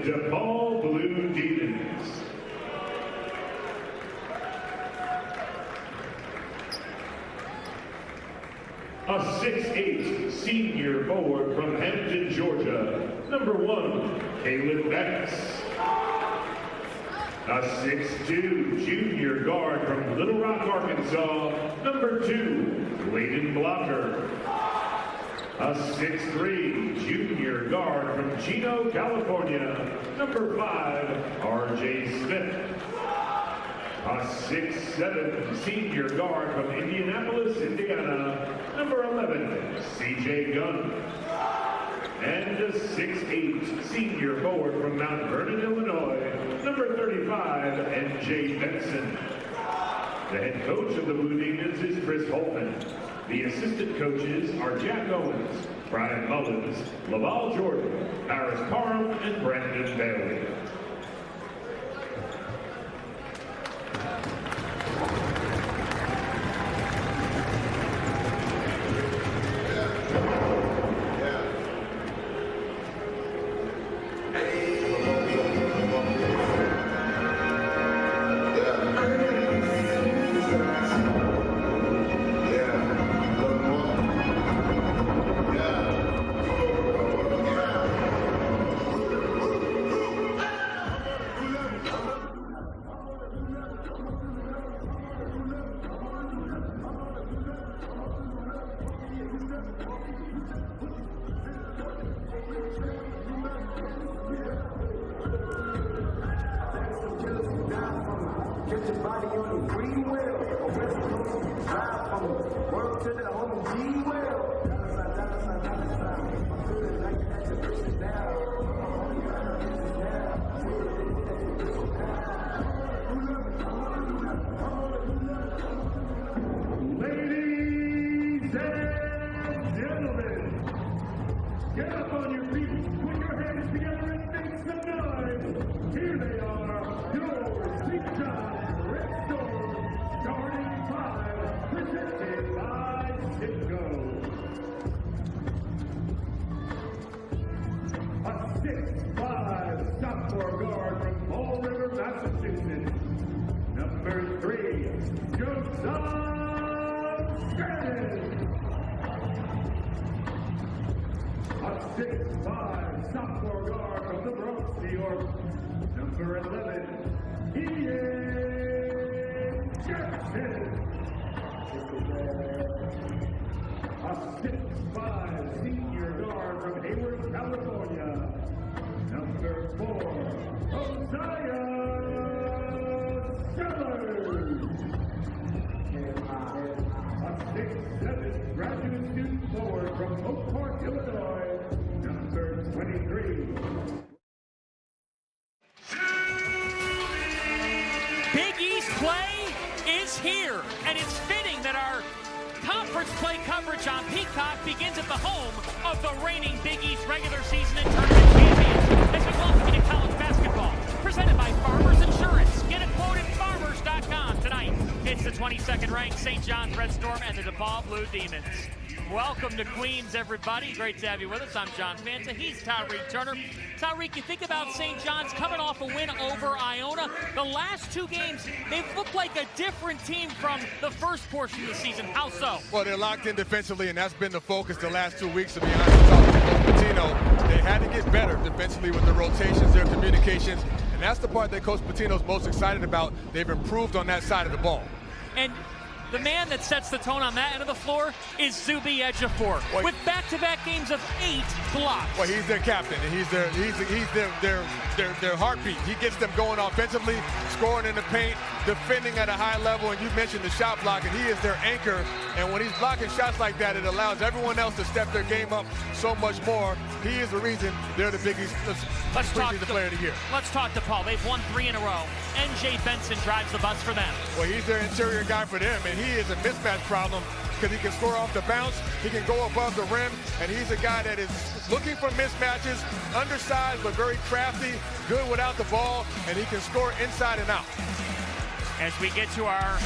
DePaul Blue Demons. A 6'8" senior forward from Hampton, Georgia, number 1, Caleb Betts. A 6'2" junior guard from Little Rock, Arkansas, number 2, Layden Blocker. A 6'3" junior guard from Chino, California, number 5, R.J. Smith. A 6'7" senior guard from Indianapolis, Indiana, number 11, C.J. Gunn. And a 6'8" senior forward from Mount Vernon, Illinois, number 35, N.J. Benson. The head coach of the Blue Demons is Chris Holtman. The assistant coaches are Jack Owens, Brian Mullins, Laval Jordan, Paris Parham, and Brandon Bailey. Get your body on the green wheel. Drive from work to the home G wheel. Ladies and gentlemen, get up on your feet, put your hands together and make some noise. Here they are, your St. John's Red Storm, starting 5, presented by SJUBB. A 6'5" sophomore guard from Fall River, Massachusetts, number 3, Josiah. A 6'5" sophomore guard from the Bronx, New York, number 11, Ian Jackson. A 6'5" senior guard from Hayward, California, number 4, Josiah Sellers. A 6'7" graduate student forward from Oak Park, Illinois, number 23. Big East play is here, and it's fitting that our conference play coverage on Peacock begins at the home of the reigning Big East regular season and tournament champions as we welcome you to college basketball, presented by Farmers Insurance. Get a quote at farmers.com tonight. It's the 22nd ranked St. John's Red Storm and the DePaul Blue Demons. Welcome to Queens, everybody. Great to have you with us. I'm John Fanta. He's Tyreek Turner. Tyreek, you think about St. John's coming off a win over Iona. The last 2 games, they've looked like a different team from the first portion of the season. How so? Well, they're locked in defensively, and that's been the focus the last 2 weeks, to be honest. Talking to Coach Pitino, they had to get better defensively with the rotations, their communications, and that's the part that Coach Pitino's most excited about. They've improved on that side of the ball. And the man that sets the tone on that end of the floor is SJUBB Ejiofor, with back-to-back games of 8 blocks. Well, he's their captain, and he's their heartbeat. He gets them going offensively, scoring in the paint, defending at a high level, and you mentioned the shot block, and he is their anchor. And when he's blocking shots like that, it allows everyone else to step their game up so much more. He is the reason they're the biggest player of the year. Let's talk to Paul. They've won 3 in a row. N.J. Benson drives the bus for them. Well, he's their interior guy for them, and he is a mismatch problem because he can score off the bounce, he can go above the rim, and he's a guy that is looking for mismatches, undersized but very crafty, good without the ball, and he can score inside and out. As we get to our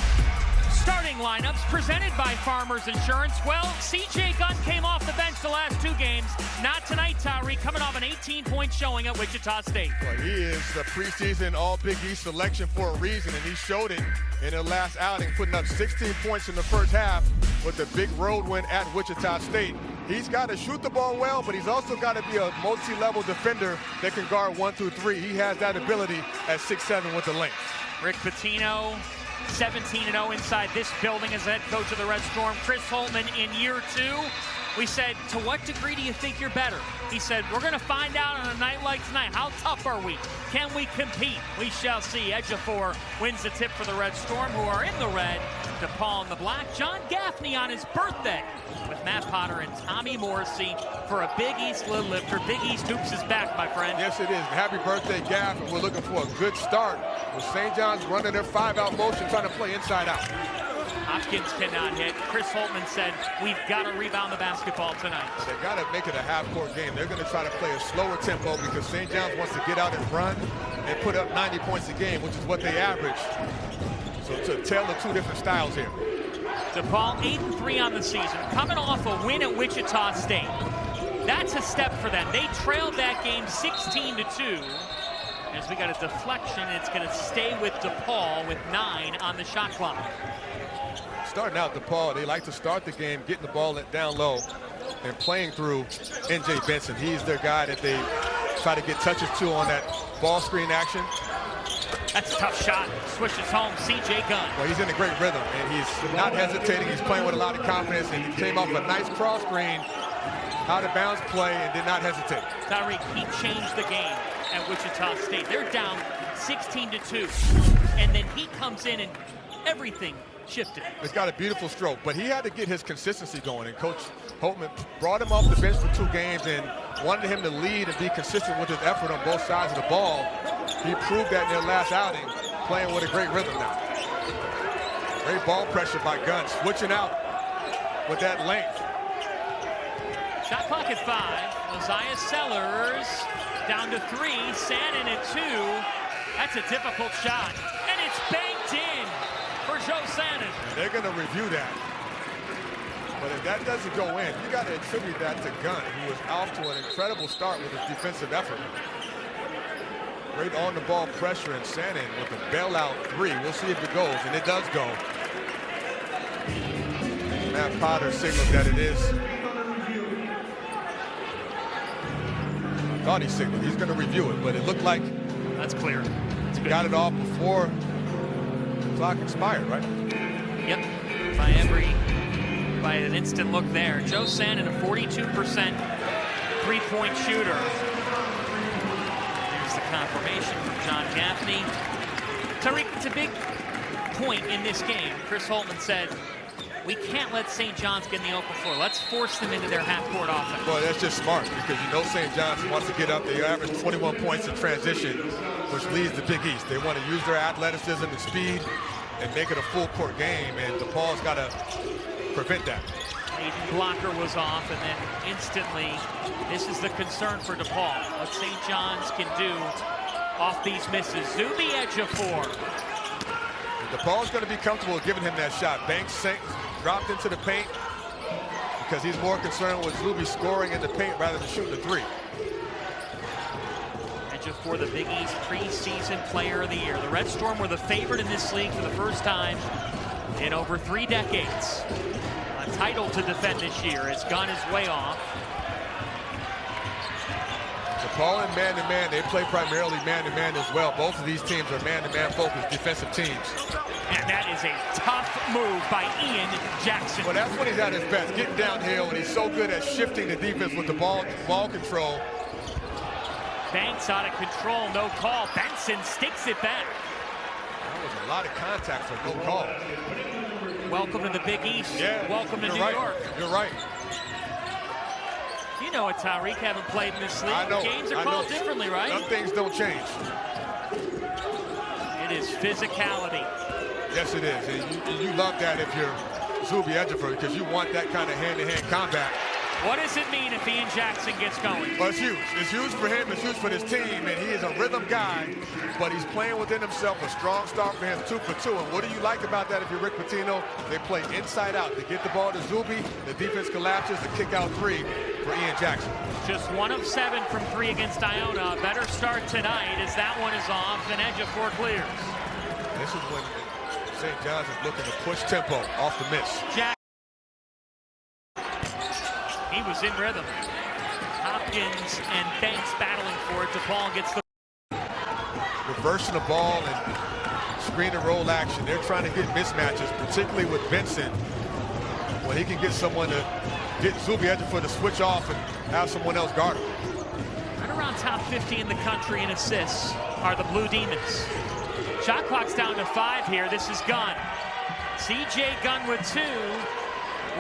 Starting lineups presented by Farmers Insurance. Well, CJ Gunn came off the bench the last 2 games. Not tonight, Tyree, coming off an 18-point showing at Wichita State. Well, he is the preseason All-Big East selection for a reason, and he showed it in the last outing, putting up 16 points in the first half with a big road win at Wichita State. He's got to shoot the ball well, but he's also got to be a multi-level defender that can guard 1 through 3. He has that ability at 6'7" with the length. Rick Pitino, 17-0 inside this building as head coach of the Red Storm. Chris Holtmann in year 2. We said, to what degree do you think you're better? He said, we're going to find out on a night like tonight. How tough are we? Can we compete? We shall see. Ejiofor wins the tip for the Red Storm, who are in the red. DePaul in the black. John Gaffney on his birthday with Matt Potter and Tommy Morrissey for a Big East Little Lifter. Big East Hoops is back, my friend. Yes, it is. Happy birthday, Gaff. And we're looking for a good start with St. John's running their 5-out motion, trying to play inside out. Hopkins cannot hit. Chris Holtmann said, we've got to rebound the basketball tonight. They've got to make it a half-court game. They're going to try to play a slower tempo because St. John's wants to get out and run and put up 90 points a game, which is what they average. So it's a tale of 2 different styles here. DePaul 8-3 on the season, coming off a win at Wichita State. That's a step for them. They trailed that game 16-2. As we got a deflection, it's going to stay with DePaul with 9 on the shot clock. Starting out DePaul, they like to start the game, getting the ball down low and playing through N.J. Benson. He's their guy that they try to get touches to on that ball screen action. That's a tough shot. Swishes home, C.J. Gunn. Well, he's in a great rhythm, and he's not hesitating. He's playing with a lot of confidence, and he came off a nice cross screen, out of bounds play, and did not hesitate. Tyreek, he changed the game at Wichita State. They're down 16-2, and then he comes in and everything shifted. He's got a beautiful stroke, but he had to get his consistency going, and Coach Holtmann brought him off the bench for 2 games and wanted him to lead and be consistent with his effort on both sides of the ball. He proved that in their last outing, playing with a great rhythm now. Great ball pressure by Gunn, switching out with that length. Shot clock at 5. Mosiah Sellers down to 3. Sannon at 2. That's a difficult shot, and it's banked in for Joe Sannon. And they're going to review that. But if that doesn't go in, you got to attribute that to Gunn, who was off to an incredible start with his defensive effort. Great on-the-ball pressure, and Sannon with a bailout 3. We'll see if it goes, and it does go. Matt Potter signals that it is. Thought he signaled. He's going to review it, but it looked like that's clear. He got it off before the clock expired, right? Yep. By an instant look there. Joe Sannon, a 42% three-point shooter. There's the confirmation from John Gaffney. Tariq, it's a big point in this game. Chris Holtmann said, we can't let St. John's get in the open floor. Let's force them into their half-court offense. Boy, that's just smart because you know St. John's wants to get up. They average 21 points in transition, which leads the Big East. They want to use their athleticism and speed and make it a full-court game, and DePaul's got to prevent that. Aiden Blocker was off, and then instantly, this is the concern for DePaul. What St. John's can do off these misses. Zuby Ejiofor. DePaul's going to be comfortable giving him that shot. Banks dropped into the paint because he's more concerned with Zuby scoring in the paint rather than shooting the 3. Ejiofor, the Big East preseason player of the year. The Red Storm were the favorite in this league for the first time in over 3 decades. A title to defend this year as Gunn is way off. DePaul and man-to-man, they play primarily man-to-man as well. Both of these teams are man-to-man focused defensive teams. And that is a tough move by Ian Jackson. Well, that's when he's at his best, getting downhill, and he's so good at shifting the defense with the ball control. Banks out of control, no call. Benson sticks it back. That was a lot of contact for no call. Welcome to the Big East. Yeah, welcome to New York. You're right. You know it, Tyreek, haven't played in this league. I know. Games are called differently, right? Some things don't change. It is physicality. Yes, it is. And you love that if you're Zuby Ejiofor because you want that kind of hand-to-hand combat. What does it mean if Ian Jackson gets going? Well, it's huge. It's huge for him. It's huge for this team. And he is a rhythm guy, but he's playing within himself. A strong start for him, 2 for 2. And what do you like about that if you're Rick Pitino? They play inside out. They get the ball to ZJUBB. The defense collapses. The kick out 3 for Ian Jackson. Just 1 of 7 from 3 against Iona. Better start tonight as that one is off and Ejiofor clears. This is when St. John's is looking to push tempo off the miss. He was in rhythm. Hopkins and Banks battling for it. DePaul gets the reversing the ball and screen and roll action. They're trying to get mismatches, particularly with Benson, when he can get someone to get ZJUBB Ejiofor to switch off and have someone else guard him. Right around top 50 in the country in assists are the Blue Demons. Shot clock's down to 5 here. This is Gunn. CJ Gunn with 2.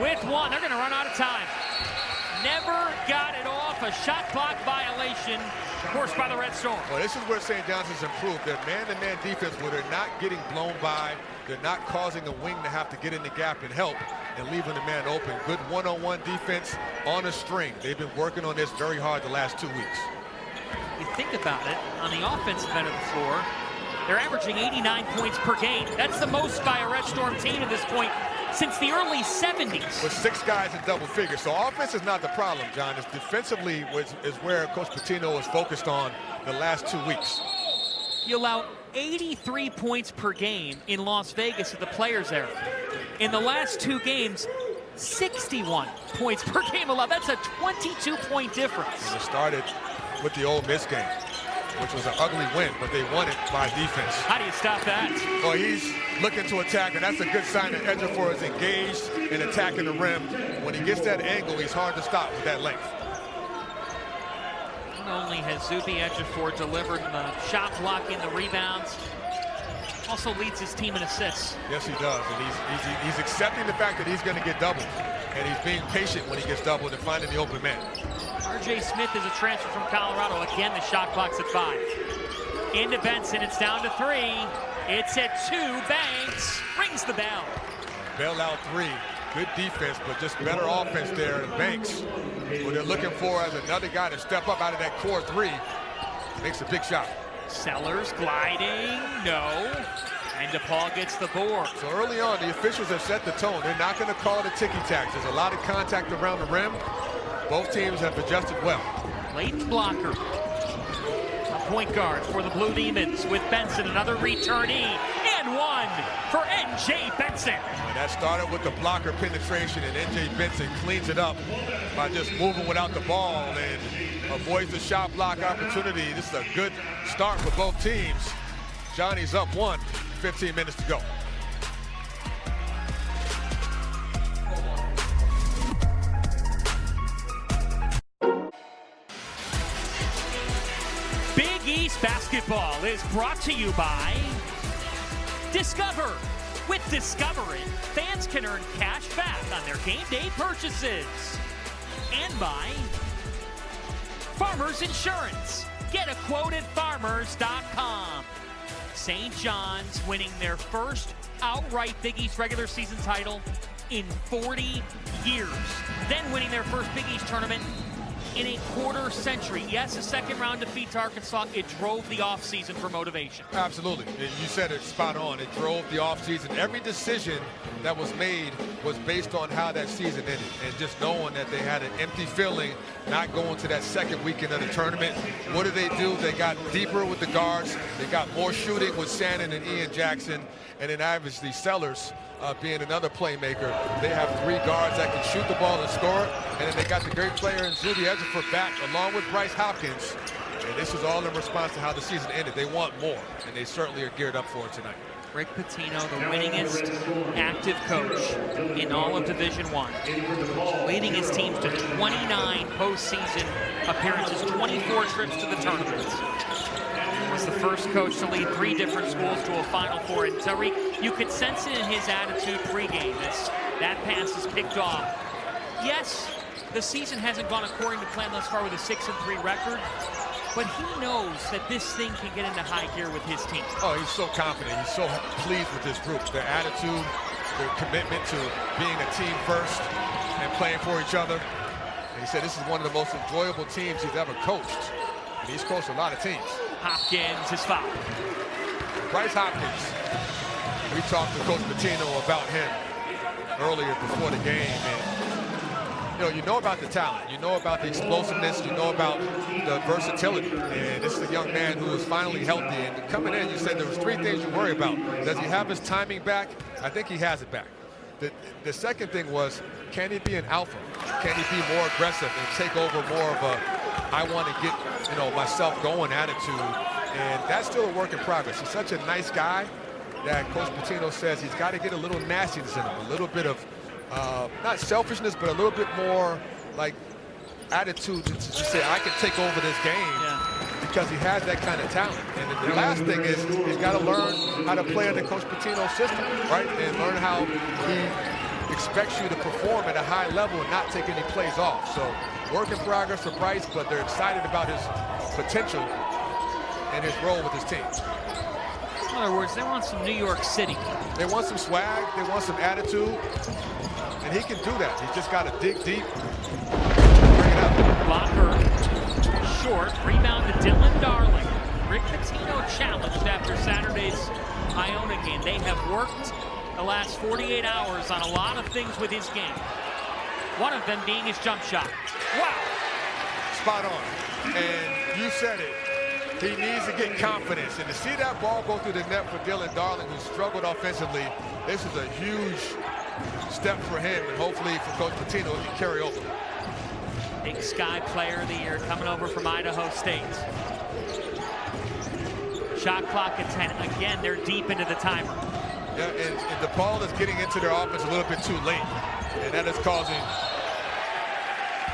With 1. They're going to run out of time. Never got it off. A shot clock violation forced by the Red Storm. Well, this is where St. John's has improved. Their man-to-man defense, where they're not getting blown by. They're not causing the wing to have to get in the gap and help and leaving the man open. Good one-on-one defense on a string. They've been working on this very hard the last 2 weeks. You think about it, on the offensive end of the floor, they're averaging 89 points per game. That's the most by a Red Storm team at this point since the early 70s. With 6 guys in double figures. So offense is not the problem, John. It's defensively is where Coach Pitino is focused on the last 2 weeks. You allow 83 points per game in Las Vegas at the Players era. In the last 2 games, 61 points per game allowed. That's a 22-point difference. And it started with the Ole Miss game, which was an ugly win, but they won it by defense. How do you stop that? Well, he's looking to attack, and that's a good sign that Ejiofor is engaged in attacking the rim. When he gets that angle, he's hard to stop with that length. Not only has ZJUBB Ejiofor delivered the shot blocking, the rebounds, also leads his team in assists. Yes, he does, and he's accepting the fact that he's going to get doubled, and he's being patient when he gets doubled and finding the open man. R.J. Smith is a transfer from Colorado. Again, the shot clock's at 5. Into Benson, it's down to 3. It's at 2. Banks rings the bell. Bailout 3. Good defense, but just better offense there. And Banks, what they're looking for as another guy to step up out of that core 3, makes a big shot. Sellers gliding, no. And DePaul gets the board. So early on, the officials have set the tone. They're not going to call it a ticky-tack. There's a lot of contact around the rim. Both teams have adjusted well. Leighton Blocker, a point guard for the Blue Demons with Benson, another returnee, and 1 for N.J. Benson. And that started with the blocker penetration, and N.J. Benson cleans it up by just moving without the ball and avoids the shot block opportunity. This is a good start for both teams. Johnny's up 1, 15 minutes to go. Big East basketball is brought to you by Discover. With Discover It, fans can earn cash back on their game day purchases. And by Farmers Insurance. Get a quote at farmers.com. St. John's winning their first outright Big East regular season title in 40 years. Then winning their first Big East tournament in a quarter century. Yes, a second round defeat to Arkansas. It drove the offseason for motivation. Absolutely. You said it spot on. It drove the offseason. Every decision that was made was based on how that season ended. And just knowing that they had an empty feeling not going to that second weekend of the tournament. What did they do? They got deeper with the guards. They got more shooting with Shannon and Ian Jackson. And then obviously Sellers being another playmaker. They have 3 guards that can shoot the ball and score. And then they got the great player in ZJUBB Ejiofor back along with Bryce Hopkins. And this is all in response to how the season ended. They want more, and they certainly are geared up for it tonight. Rick Pitino, the winningest active coach in all of Division I, leading his teams to 29 postseason appearances, 24 trips to the tournament. Was the first coach to lead 3 different schools to a Final Four. And Tariq, you could sense it in his attitude pregame as that pass is picked off. Yes, the season hasn't gone according to plan thus far with a 6-3 record, but he knows that this thing can get into high gear with his team. Oh, he's so confident. He's so pleased with this group. Their attitude, their commitment to being a team first and playing for each other. And he said this is one of the most enjoyable teams he's ever coached. And he's coached a lot of teams. Hopkins is fouled. Bryce Hopkins. We talked to Coach Pitino about him earlier before the game. And you know about the talent. You know about the explosiveness. You know about the versatility. And this is a young man who is finally healthy. And coming in, you said there was 3 things you worry about. Does he have his timing back? I think he has it back. The second thing was, can he be an alpha? Can he be more aggressive and take over more of a, I want to get, myself going attitude? And that's still a work in progress. He's such a nice guy that Coach Pitino says he's got to get a little nastiness in him, a little bit of, not selfishness, but a little bit more like attitude to say, I can take over this game because he has that kind of talent. And the last thing is he's got to learn how to play in the Coach Pitino system, right? And learn how he expects you to perform at a high level and not take any plays off. So work in progress for Bryce, but they're excited about his potential and his role with his team. In other words, they want some New York City. They want some swag, they want some attitude, and he can do that. He's just got to dig deep, bring it up. Blocker, short, rebound to Dylan Darling. Rick Pitino challenged after Saturday's Iona game. They have worked the last 48 hours on a lot of things with his game. One of them being his jump shot. Wow! Spot on. And you said it. He needs to get confidence. And to see that ball go through the net for Dylan Darling, who struggled offensively, this is a huge step for him. And hopefully for Coach Pitino, he can carry over. Big Sky Player of the Year coming over from Idaho State. Shot clock at 10. Again, they're deep into the timer. Yeah, and DePaul is getting into their offense a little bit too late. And that is causing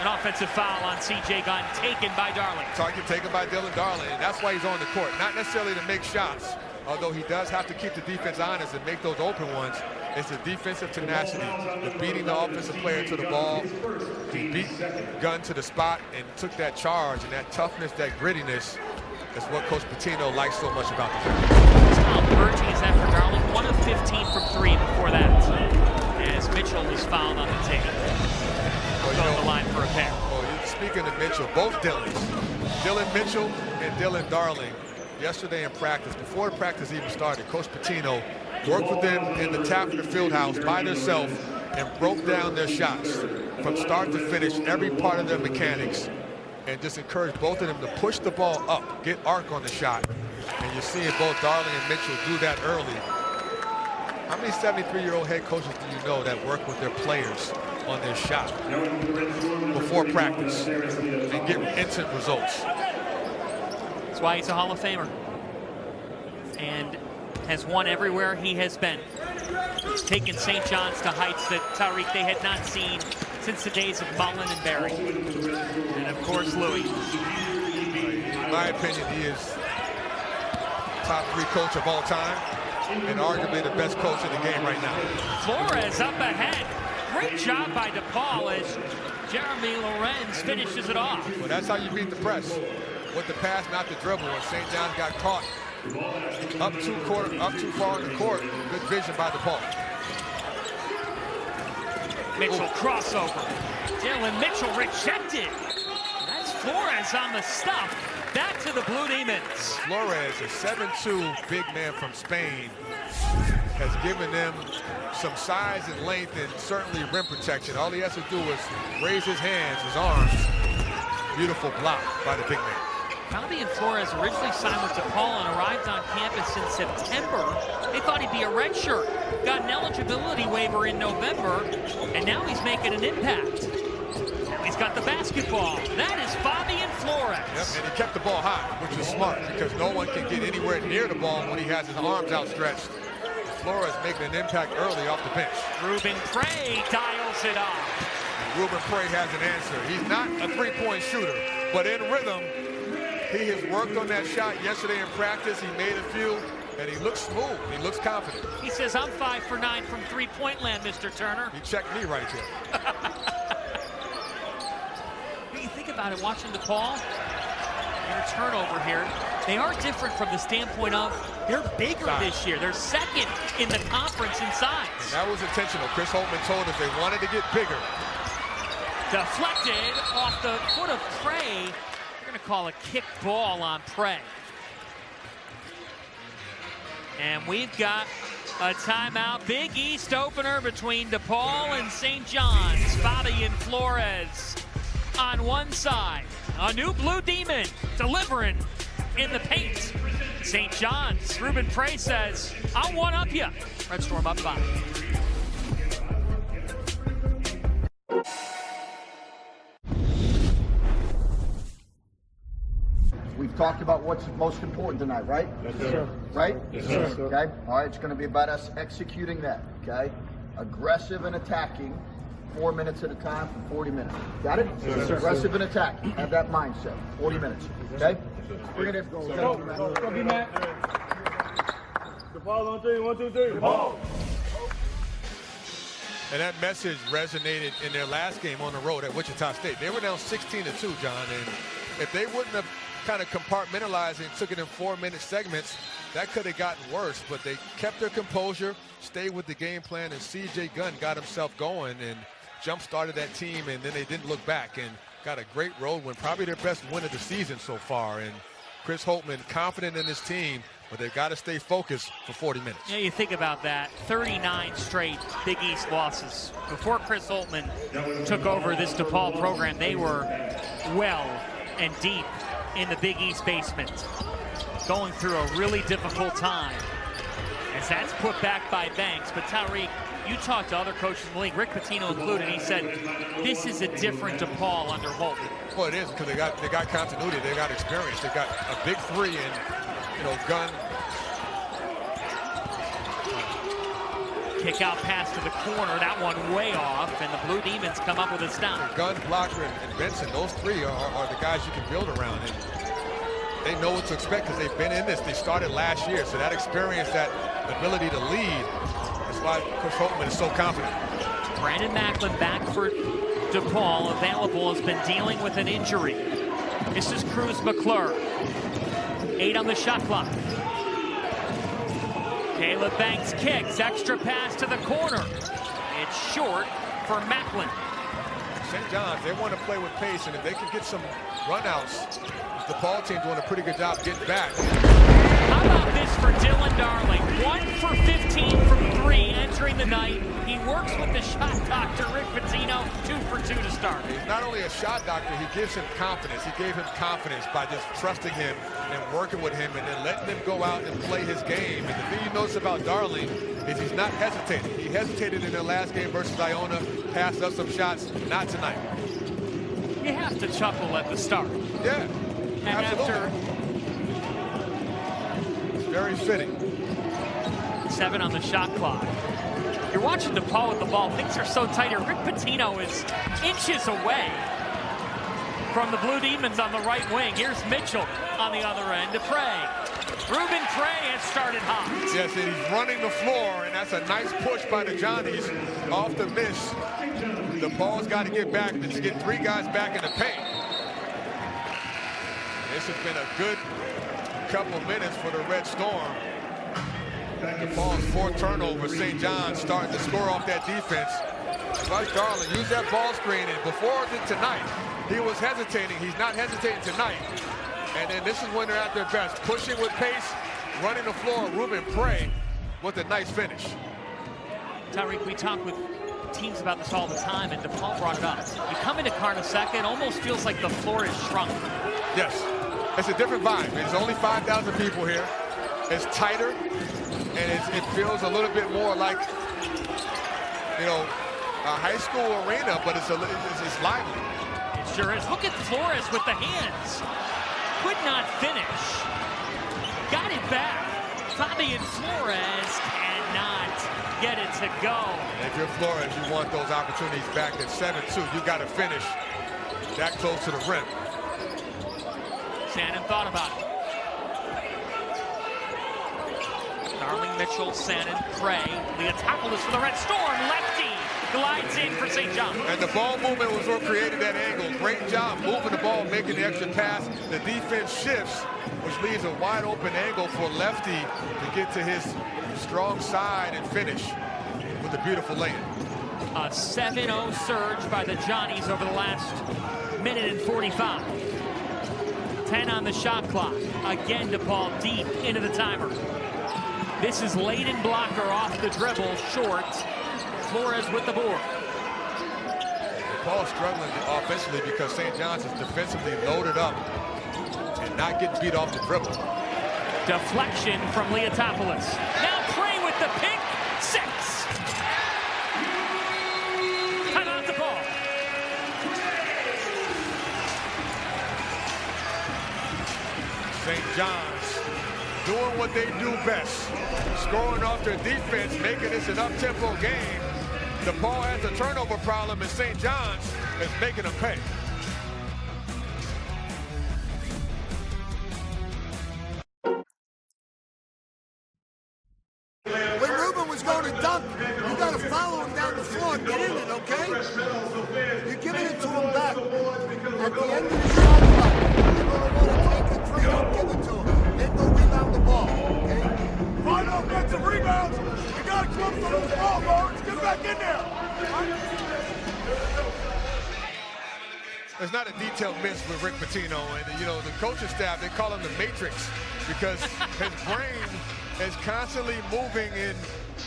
an offensive foul on C.J. Gunn, taken by Darling. Target taken by Dylan Darling, and that's why he's on the court. Not necessarily to make shots, although he does have to keep the defense honest and make those open ones. It's the defensive tenacity, the beating the offensive player to the ball. He beat Gunn to the spot and took that charge, and that toughness, that grittiness, is what Coach Pitino likes so much about the game. How encouraging is that for Darling? 1 of 15 from 3 before that, as Mitchell was fouled on the tape. Going to the line for a pair. Well, speaking of Mitchell, both Dylans, Dylan Mitchell and Dylan Darling, yesterday in practice, before the practice even started, Coach Pitino worked with them in the Taffner Fieldhouse by themselves and broke down their shots from start to finish, every part of their mechanics, and just encouraged both of them to push the ball up, get arc on the shot. And you're seeing both Darling and Mitchell do that early. How many 73-year-old head coaches do you know that work with their players on their shot before practice and get instant results? That's why he's a Hall of Famer and has won everywhere he has been. He's taken St. John's to heights that, Tariq, they had not seen since the days of Mullen and Barry. And of course, Louis. In my opinion, he is top 3 coach of all time and arguably the best coach in the game right now. Flores up ahead. Great job by DePaul as Jeremy Lorenz finishes it off. Well, that's how you beat the press. With the pass, not the dribble. When St. John's got caught up too far in the court, good vision by DePaul. Mitchell crossover. Dylan Mitchell rejected. That's Flores on the stuff. Back to the Blue Demons. Flores, a 7'2" big man from Spain, has given them some size and length and certainly rim protection. All he has to do is raise his hands, his arms. Beautiful block by the big man. Fabian Flores originally signed with DePaul and arrived on campus in September. They thought he'd be a redshirt. Got an eligibility waiver in November, and now he's making an impact. Now he's got the basketball. That is Fabian Flores. Yep, and he kept the ball high, which was smart because no one can get anywhere near the ball when he has his arms outstretched. Flores making an impact early off the bench. Ruben Prey dials it up. And Ruben Prey has an answer. He's not a three-point shooter, but in rhythm, he has worked on that shot yesterday in practice. He made a few, and he looks smooth. He looks confident. He says, I'm 5 for 9 from three-point land, Mr. Turner. He checked me right there. When you think about it, watching DePaul, their turnover here, they are different from the standpoint of they're bigger this year. They're second in the conference in size. And that was intentional. Chris Holtman told us they wanted to get bigger. Deflected off the foot of Prey. We're going to call a kick ball on Prey. And we've got a timeout. Big East opener between DePaul and St. John's. Fabi and Flores on one side. A new Blue Demon delivering in the paint. St. John's. Ruben Prey says, I'll one-up you. Red Storm up 5. We've talked about what's most important tonight, right? Yes, sir. Right? Yes, sir. Okay. All right. It's going to be about us executing that. Okay. Aggressive and attacking, 4 minutes at a time for 40 minutes. Got it? Yes, sir. Aggressive and attacking. Have that mindset. 40 minutes. Okay. Bring it in. Go, be Matt. DePaul on 3. 1, 2, 3. DePaul. And that message resonated in their last game on the road at Wichita State. They were down 16-2, John, and if they wouldn't have kind of compartmentalized and took it in 4-minute segments, that could have gotten worse. But they kept their composure, stayed with the game plan, and C.J. Gunn got himself going and jump-started that team, and then they didn't look back and got a great road win, probably their best win of the season so far. And Chris Holtmann confident in his team, but they've got to stay focused for 40 minutes. Yeah, you think about that, 39 straight Big East losses. Before Chris Holtmann took over this DePaul program, they were well and deep in the Big East basement, going through a really difficult time, as that's put back by Banks. But Tariq, you talked to other coaches in the league, Rick Pitino included, and he said this is a different DePaul under Holtmann. Well, it is, because they got continuity, they got experience, they got a big three, and Gunn. Kick out pass to the corner, that one way off, and the Blue Demons come up with a stop. Gunn, Blocker, and Benson, those three are the guys you can build around, and they know what to expect because they've been in this. They started last year, so that experience, that ability to lead, that's why Coach Holtmann is so confident. Brandon Macklin back for DePaul, available, has been dealing with an injury. This is Cruz McClure. 8 on the shot clock. Caleb Banks kicks, extra pass to the corner. It's short for Macklin. St. John's, they want to play with pace, and if they can get some runouts, the DePaul team doing a pretty good job getting back. How about this for Dylan Darling? 1 for 15 from 3 entering the night. He works with the shot doctor, Rick Pitino, 2 for 2 to start. He's not only a shot doctor, he gives him confidence. He gave him confidence by just trusting him and working with him and then letting him go out and play his game. And the thing you notice about Darling is he's not hesitating. He hesitated in their last game versus Iona, passed up some shots, not tonight. You have to chuckle at the start. Yeah, and absolutely. It's very fitting. 7 on the shot clock. You're watching DePaul with the ball. Things are so tight here. Rick Pitino is inches away from the Blue Demons on the right wing. Here's Mitchell on the other end to Prey. Ruben Prey has started hot. Yes, and he's running the floor, and that's a nice push by the Johnnies off the miss. DePaul's got to get back and just get 3 guys back in the paint. This has been a good couple minutes for the Red Storm. DePaul's 4 turnovers. St. John's starting to score off that defense. Rush Darling used that ball screen, and before tonight, he was hesitating. He's not hesitating tonight. And then this is when they're at their best, pushing with pace, running the floor. Ruben Prey with a nice finish. Tariq, we talk with teams about this all the time, and DePaul brought it up. You come into Carnesecca, it almost feels like the floor is shrunk. Yes, it's a different vibe. There's only 5,000 people here. It's tighter, and it feels a little bit more like, a high school arena, but it's lively. It sure is. Look at Flores with the hands. Could not finish. Got it back. Fabi and Flores cannot get it to go. If you're Flores, you want those opportunities back at 7-2. You got to finish that close to the rim. Shannon thought about it. Darling, Mitchell, Shannon, Prey. Leotopoulos for the Red Storm. Lefty glides in for St. John. And the ball movement was what created that angle. Great job moving the ball, making the extra pass. The defense shifts, which leaves a wide open angle for Lefty to get to his strong side and finish with a beautiful lane. A 7-0 surge by the Johnnies over the last minute and 45. 10 on the shot clock. Again, DePaul deep into the timer. This is Layden Blocker off the dribble, short. Flores with the board. DePaul struggling offensively because St. John's is defensively loaded up and not getting beat off the dribble. Deflection from Leotopoulos. Now Trey with the pick. 6. Timeout DePaul. St. John's doing what they do best. Scoring off their defense, making this an up-tempo game. DePaul has a turnover problem, and St. John's is making them pay. When Ruben was going to dunk, you got to follow him down the floor and get in it, okay? You're giving it to him back. At the end of the shot clock, you're going to want to take a three, don't give it to him. Then go rebound the ball, okay? Find offensive rebounds. You got to come for those ball guards. Get back in there. It's not a detailed miss with Rick Pitino, and the coaching staff, they call him the Matrix because his brain is constantly moving in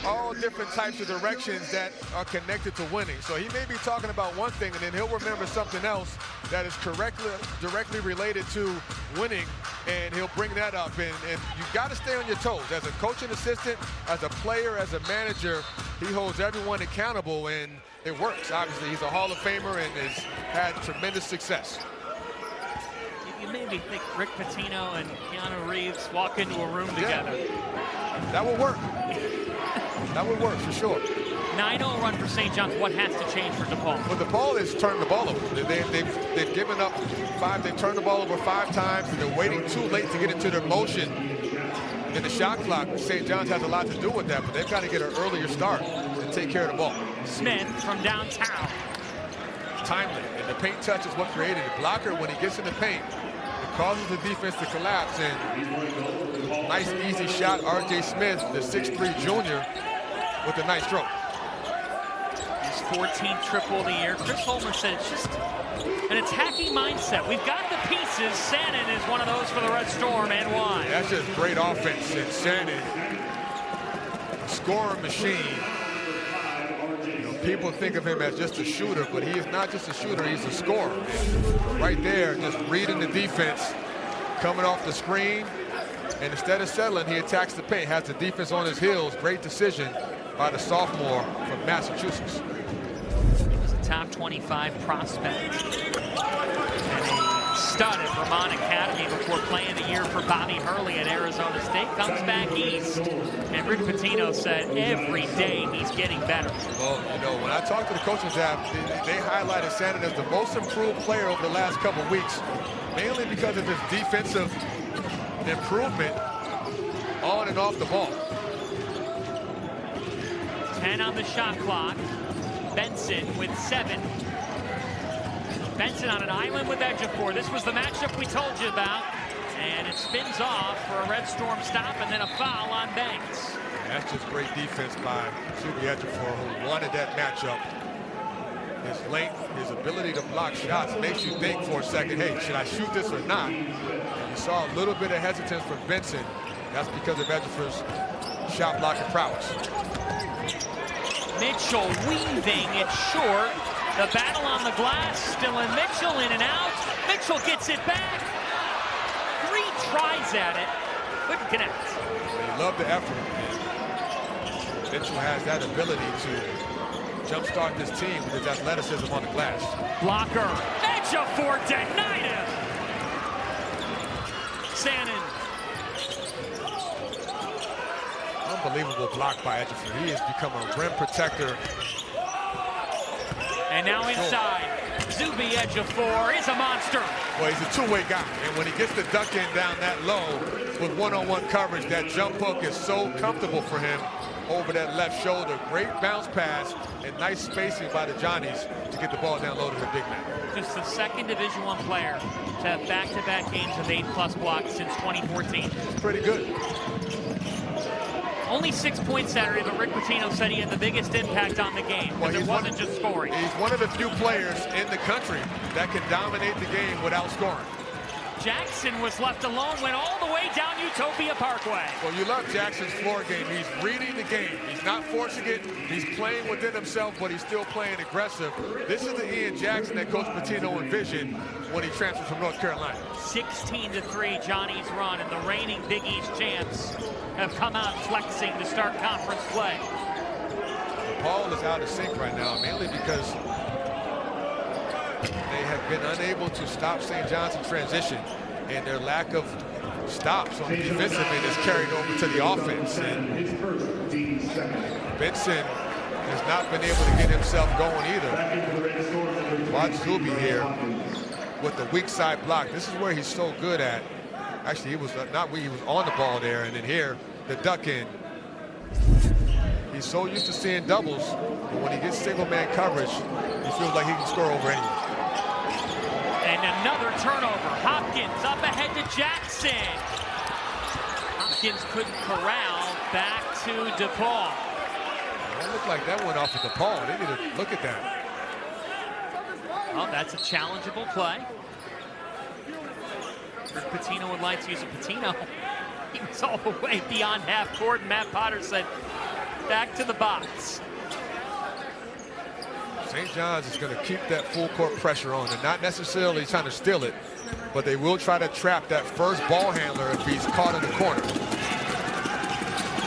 all different types of directions that are connected to winning. So he may be talking about one thing, and then he'll remember something else that is directly related to winning, and he'll bring that up. And you got to stay on your toes. As a coaching assistant, as a player, as a manager, he holds everyone accountable, and it works. Obviously, he's a Hall of Famer and has had tremendous success. You made me think Rick Pitino and Keanu Reeves walk into a room together. That would work. That would work for sure. 9-0 run for St. John's. What has to change for DePaul? Well, DePaul has turned the ball over. They've given up 5. They've turned the ball over 5 times, and they're waiting too late to get into their motion in the shot clock. St. John's has a lot to do with that, but they've got to get an earlier start and take care of the ball. Smith from downtown. Timely, and the paint touch is what created it. Blocker, when he gets in the paint, it causes the defense to collapse, and nice easy shot. R.J. Smith, the 6'3" junior, with a nice stroke. He's 14th triple of the year. Chris Holman said it's just an attacking mindset. We've got the pieces. Sannon is one of those for the Red Storm, and why? That's just great offense, and Sannon, scoring machine. People think of him as just a shooter, but he is not just a shooter, he's a scorer. And right there, just reading the defense, coming off the screen, and instead of settling, he attacks the paint, has the defense on his heels. Great decision by the sophomore from Massachusetts. He was a top 25 prospect and a stud at Vermont Academy before playing the year for Bobby Hurley at Arizona State. Comes back east, and Rick Pitino said every day he's getting better. Well, when I talked to the coaching staff, they highlighted Sannon as the most improved player over the last couple of weeks, mainly because of his defensive improvement on and off the ball. 10 on the shot clock. Benson with 7. Benson on an island with Ejiofor. This was the matchup we told you about. And it spins off for a Red Storm stop and then a foul on Banks. That's just great defense by SJUBB Ejiofor, who wanted that matchup. His length, his ability to block shots makes you think for a second, hey, should I shoot this or not? And you saw a little bit of hesitance from Benson. That's because of Ejiofor's shot blocking prowess. Mitchell weaving it short. The battle on the glass, still in Mitchell, in and out. Mitchell gets it back. 3 tries at it, couldn't connect. They love the effort. And Mitchell has that ability to jumpstart this team with his athleticism on the glass. Blocker, Ejiofor denied him. Sannon. Unbelievable block by Ejiofor. He has become a rim protector. And now inside, SJUBB Ejiofor is a monster. Well, he's a two-way guy, and when he gets the duck in down that low with one-on-one coverage, that jump hook is so comfortable for him over that left shoulder. Great bounce pass and nice spacing by the Johnnies to get the ball down low to the big man. Just the second Division I player to have back-to-back games with 8+ blocks since 2014. Pretty good. Only 6 points Saturday, but Rick Pitino said he had the biggest impact on the game. Well, it wasn't just scoring. He's one of the few players in the country that can dominate the game without scoring. Jackson was left alone, went all the way down Utopia Parkway. Well, you love Jackson's floor game. He's reading the game. He's not forcing it. He's playing within himself, but he's still playing aggressive. This is the Ian Jackson that Coach Pitino envisioned when he transferred from North Carolina. 16-3 Johnny's run, and the reigning Big East champs have come out flexing to start conference play. DePaul is out of sync right now, mainly because they have been unable to stop St. John's in transition, and their lack of stops on the defensive end is carried over to the offense. And Benson has not been able to get himself going either. Watch SJUBB here with the weak side block. This is where he's so good at. Actually, he was not where he was on the ball there, and then here, the duck in. He's so used to seeing doubles, but when he gets single man coverage, he feels like he can score over anyone. And another turnover. Hopkins up ahead to Jackson. Hopkins couldn't corral. Back to DePaul. It looked like that went off of DePaul. They need to look at that. Well, that's a challengeable play. Rick Pitino would like to use a Pitino. He was all the way beyond half court, and Matt Potter said, back to the box. St. John's is going to keep that full court pressure on. They're not necessarily trying to steal it, but they will try to trap that first ball handler if he's caught in the corner.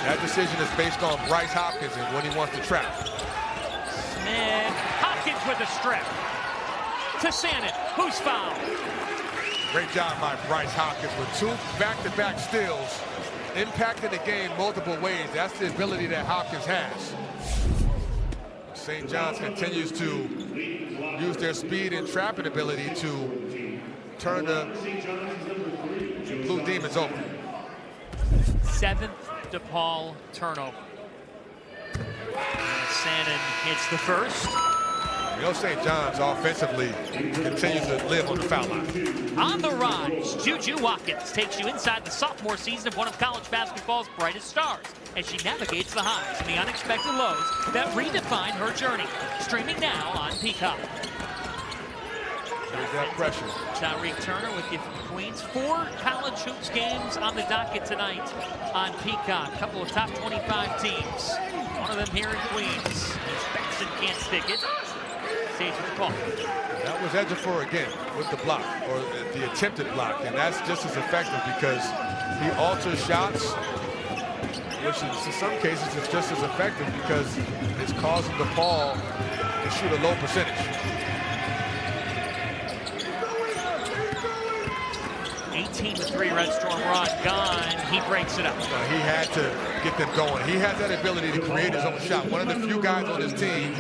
That decision is based on Bryce Hopkins and what he wants to trap. Smith, Hopkins with a strip. To Sandin, who's fouled? Great job by Bryce Hopkins with 2 back-to-back steals, impacting the game multiple ways. That's the ability that Hopkins has. St. John's continues to use their speed and trapping ability to turn the Blue Demons over. 7th DePaul turnover. Sandin hits the first. You know, St. John's offensively continues to live on the foul line. On the rise, Juju Watkins takes you inside the sophomore season of one of college basketball's brightest stars as she navigates the highs and the unexpected lows that redefine her journey. Streaming now on Peacock. There's that pressure. Tyreek Turner with you from Queens. 4 college hoops games on the docket tonight on Peacock. A couple of top 25 teams. One of them here in Queens. Benson can't stick it. Stays with the call. That was Ejiofor again with the block, or the attempted block, and that's just as effective because he alters shots, which in some cases is just as effective because it's causing DePaul to shoot a low percentage. 18-3 Red Storm run. Gone. He breaks it up. He had to get them going. He has that ability to create his own shot. One of the few guys on his team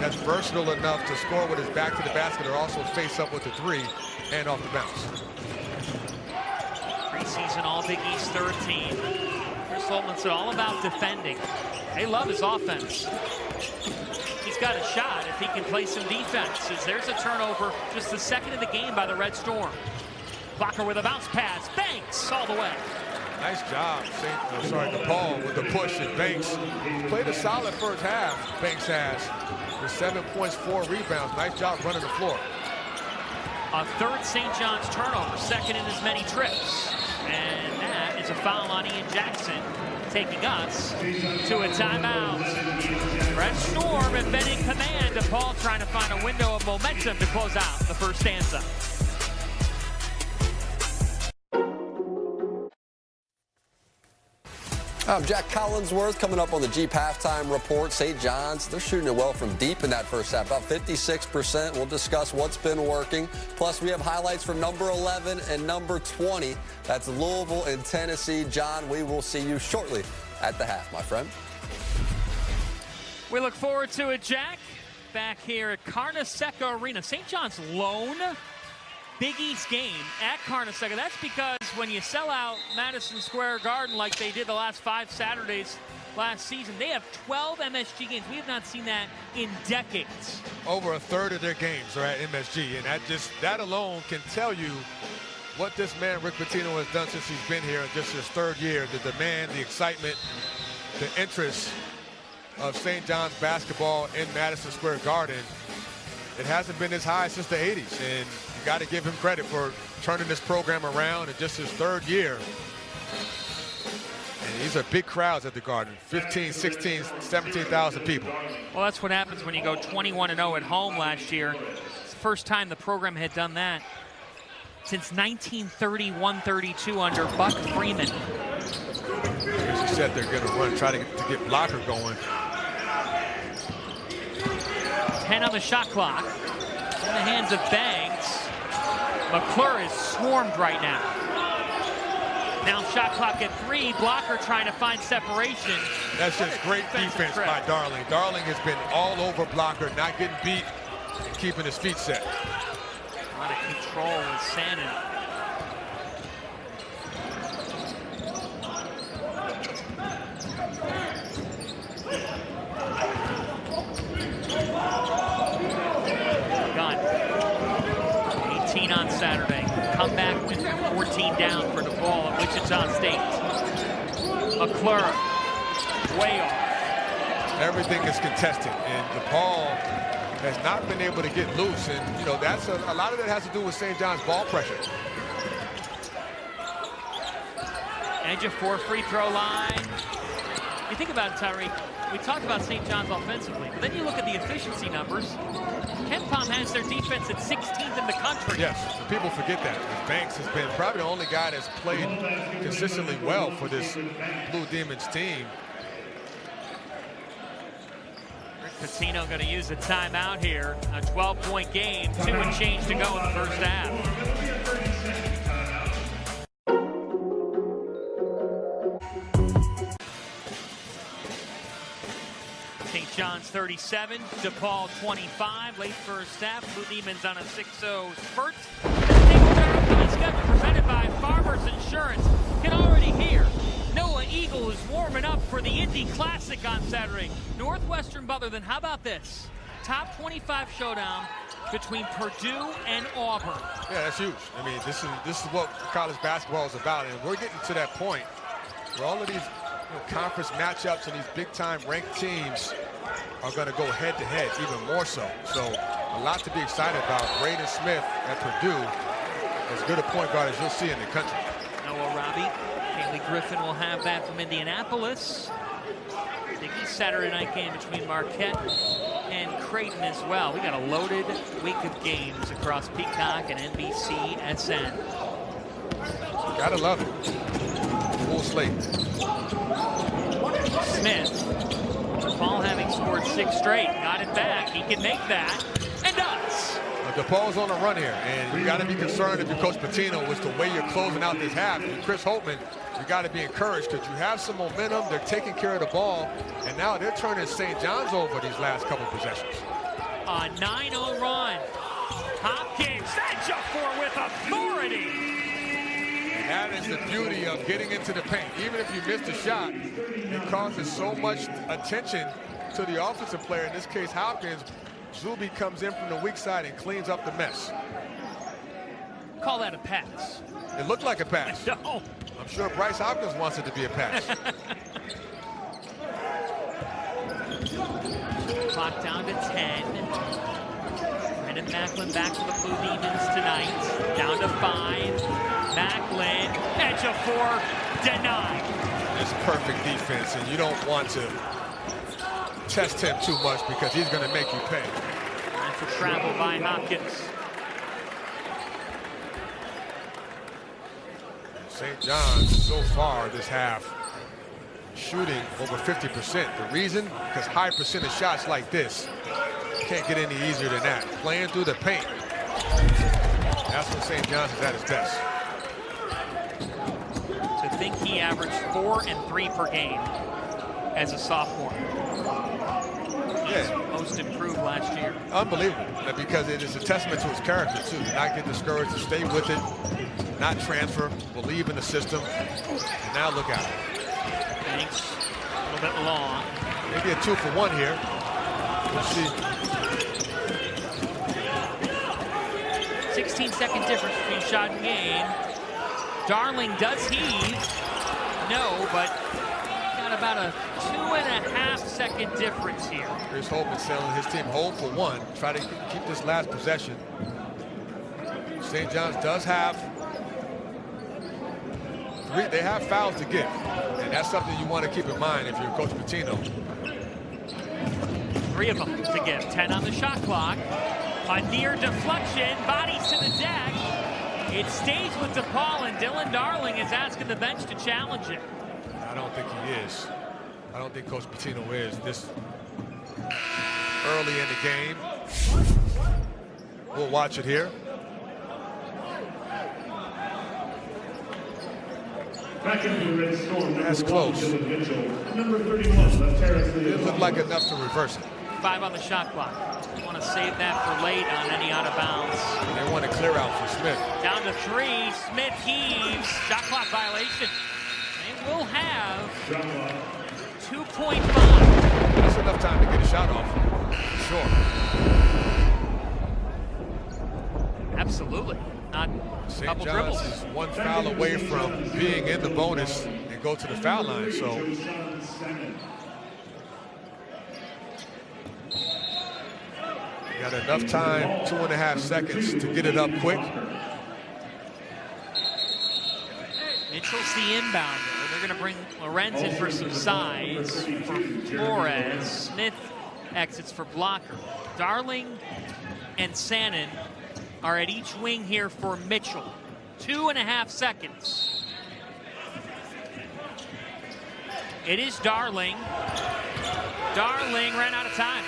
that's versatile enough to score with his back to the basket or also face up with the 3 and off the bounce. Preseason All-Big East 3rd team. Chris Holtman said all about defending. They love his offense. He's got a shot if he can play some defense. As there's a turnover, just the 2nd of the game by the Red Storm. Blocker with a bounce pass. Banks all the way. Nice job, DePaul with the push, and Banks played a solid first half. Banks has with 7 points, 4 rebounds. Nice job running the floor. A 3rd St. John's turnover, 2nd in as many trips. And that is a foul on Ian Jackson, taking us to a timeout. Red Storm have been in command. DePaul trying to find a window of momentum to close out the first stanza. I'm Jack Collinsworth coming up on the Jeep halftime report. St. John's, they're shooting it well from deep in that first half, about 56%. We'll discuss what's been working. Plus, we have highlights from number 11 and number 20. That's Louisville and Tennessee. John, we will see you shortly at the half, my friend. We look forward to it, Jack. Back here at Carnesecca Arena. St. John's lone Big East game at Carnesecca. That's because when you sell out Madison Square Garden like they did the last 5 Saturdays last season, they have 12 MSG games. We have not seen that in decades. Over a third of their games are at MSG, and that alone can tell you what this man Rick Pitino has done since he's been here in just his 3rd year. The demand, the excitement, the interest of St. John's basketball in Madison Square Garden, it hasn't been as high since the 80s, and you got to give him credit for turning this program around in just his 3rd year. And these are big crowds at the Garden, 15, 16, 17,000 people. Well, that's what happens when you go 21-0 at home last year. It's the first time the program had done that since 1931-32 under Buck Freeman. As you said, they're going to run, try to get blocker going. 10 on the shot clock. In the hands of Banks. McClure is swarmed right now. Now shot clock at 3. Blocker trying to find separation. That's just great defense by Darling. Darling has been all over Blocker, not getting beat and keeping his feet set. A lot of control with Sannon. Gun. 18 on Saturday. Comeback win from 14 down for DePaul at Wichita State. McClure, way off. Everything is contested, and DePaul has not been able to get loose, and you know that's a lot of that has to do with St. John's ball pressure. Edge of 4 free throw line. You think about it, Tyreek. We talked about St. John's offensively, but then you look at the efficiency numbers. KenPom has their defense at 16th in the country. Yes, people forget that. Banks has been probably the only guy that's played consistently well for this Blue Demons team. Rick Pitino going to use the timeout here. A 12-point game, 2 and change to go in the first half. St. John's 37, DePaul 25. Late first half, Blue Demons on a 6-0 spurt. The schedule presented by Farmers Insurance. Can already hear Noah Eagle is warming up for the Indy Classic on Saturday. Northwestern Butler, then how about this? Top 25 showdown between Purdue and Auburn. Yeah, that's huge. I mean, this is what college basketball is about, and we're getting to that point where all of these conference matchups and these big-time ranked teams are going to go head-to-head, even more so. So a lot to be excited about. Braden Smith at Purdue, as good a point guard as you'll see in the country. Noah Robbie, Haley Griffin will have that from Indianapolis. The East Saturday night game between Marquette and Creighton as well. We got a loaded week of games across Peacock and NBC SN. Gotta love it. Full slate. Smith, DePaul having scored 6 straight, got it back. He can make that, and does. DePaul's on a run here, and you got to be concerned if you're Coach Pitino with the way you're closing out this half. And Chris Holtman, you got to be encouraged because you have some momentum. They're taking care of the ball, and now they're turning St. John's over these last couple possessions. A 9-0 run. Hopkins, that's a 4 with authority. That is the beauty of getting into the paint. Even if you missed a shot, it causes so much attention to the offensive player. In this case, Hopkins. SJUBB comes in from the weak side and cleans up the mess. Call that a pass. It looked like a pass. No. I'm sure Bryce Hopkins wants it to be a pass. Clock down to 10. Brendan Macklin back for the Blue Demons tonight. Down to 5. Macklin, edge of 4, denied. It's perfect defense, and you don't want to test him too much because he's going to make you pay. And for travel by Hopkins. St. John's so far this half shooting over 50%. The reason? Because high percentage shots like this can't get any easier than that. Playing through the paint. That's when St. John's is at his best. To think he averaged 4 and 3 per game as a sophomore. Yeah. Most improved last year. Unbelievable, because it is a testament to his character too. To not get discouraged, to stay with it, not transfer, believe in the system. And now look out. Thanks. A little bit long. Maybe a 2-for-1 here. We'll see. 16-second difference between shot and game. Darling does heave. No, but got about a 2.5-second difference here. Here's Holman selling his team home for one. Try to keep this last possession. St. John's does have three. They have fouls to give, and that's something you want to keep in mind if you're Coach Pitino. 3 of them to give. 10 on the shot clock. A near deflection, bodies to the deck. It stays with DePaul, and Dylan Darling is asking the bench to challenge it. I don't think he is. I don't think Coach Pitino is this early in the game. We'll watch it here. That's close. Number 31, It looked like enough to reverse it. 5 on the shot clock. Want to save that for late on any out of bounds. They want to clear out for Smith. Down to 3. Smith heaves. Shot clock violation. They will have 2.5. That's enough time to get a shot off. Sure. Absolutely. Not St. couple John's dribbles. is one foul away from being in the bonus and go to the foul line. So got enough time, 2.5 seconds to get it up quick. Mitchell's the inbounder. They're going to bring Lorenz in for some size for Flores. Smith exits for blocker. Darling and Sannon are at each wing here for Mitchell. 2.5 seconds. It is Darling. Darling ran out of time.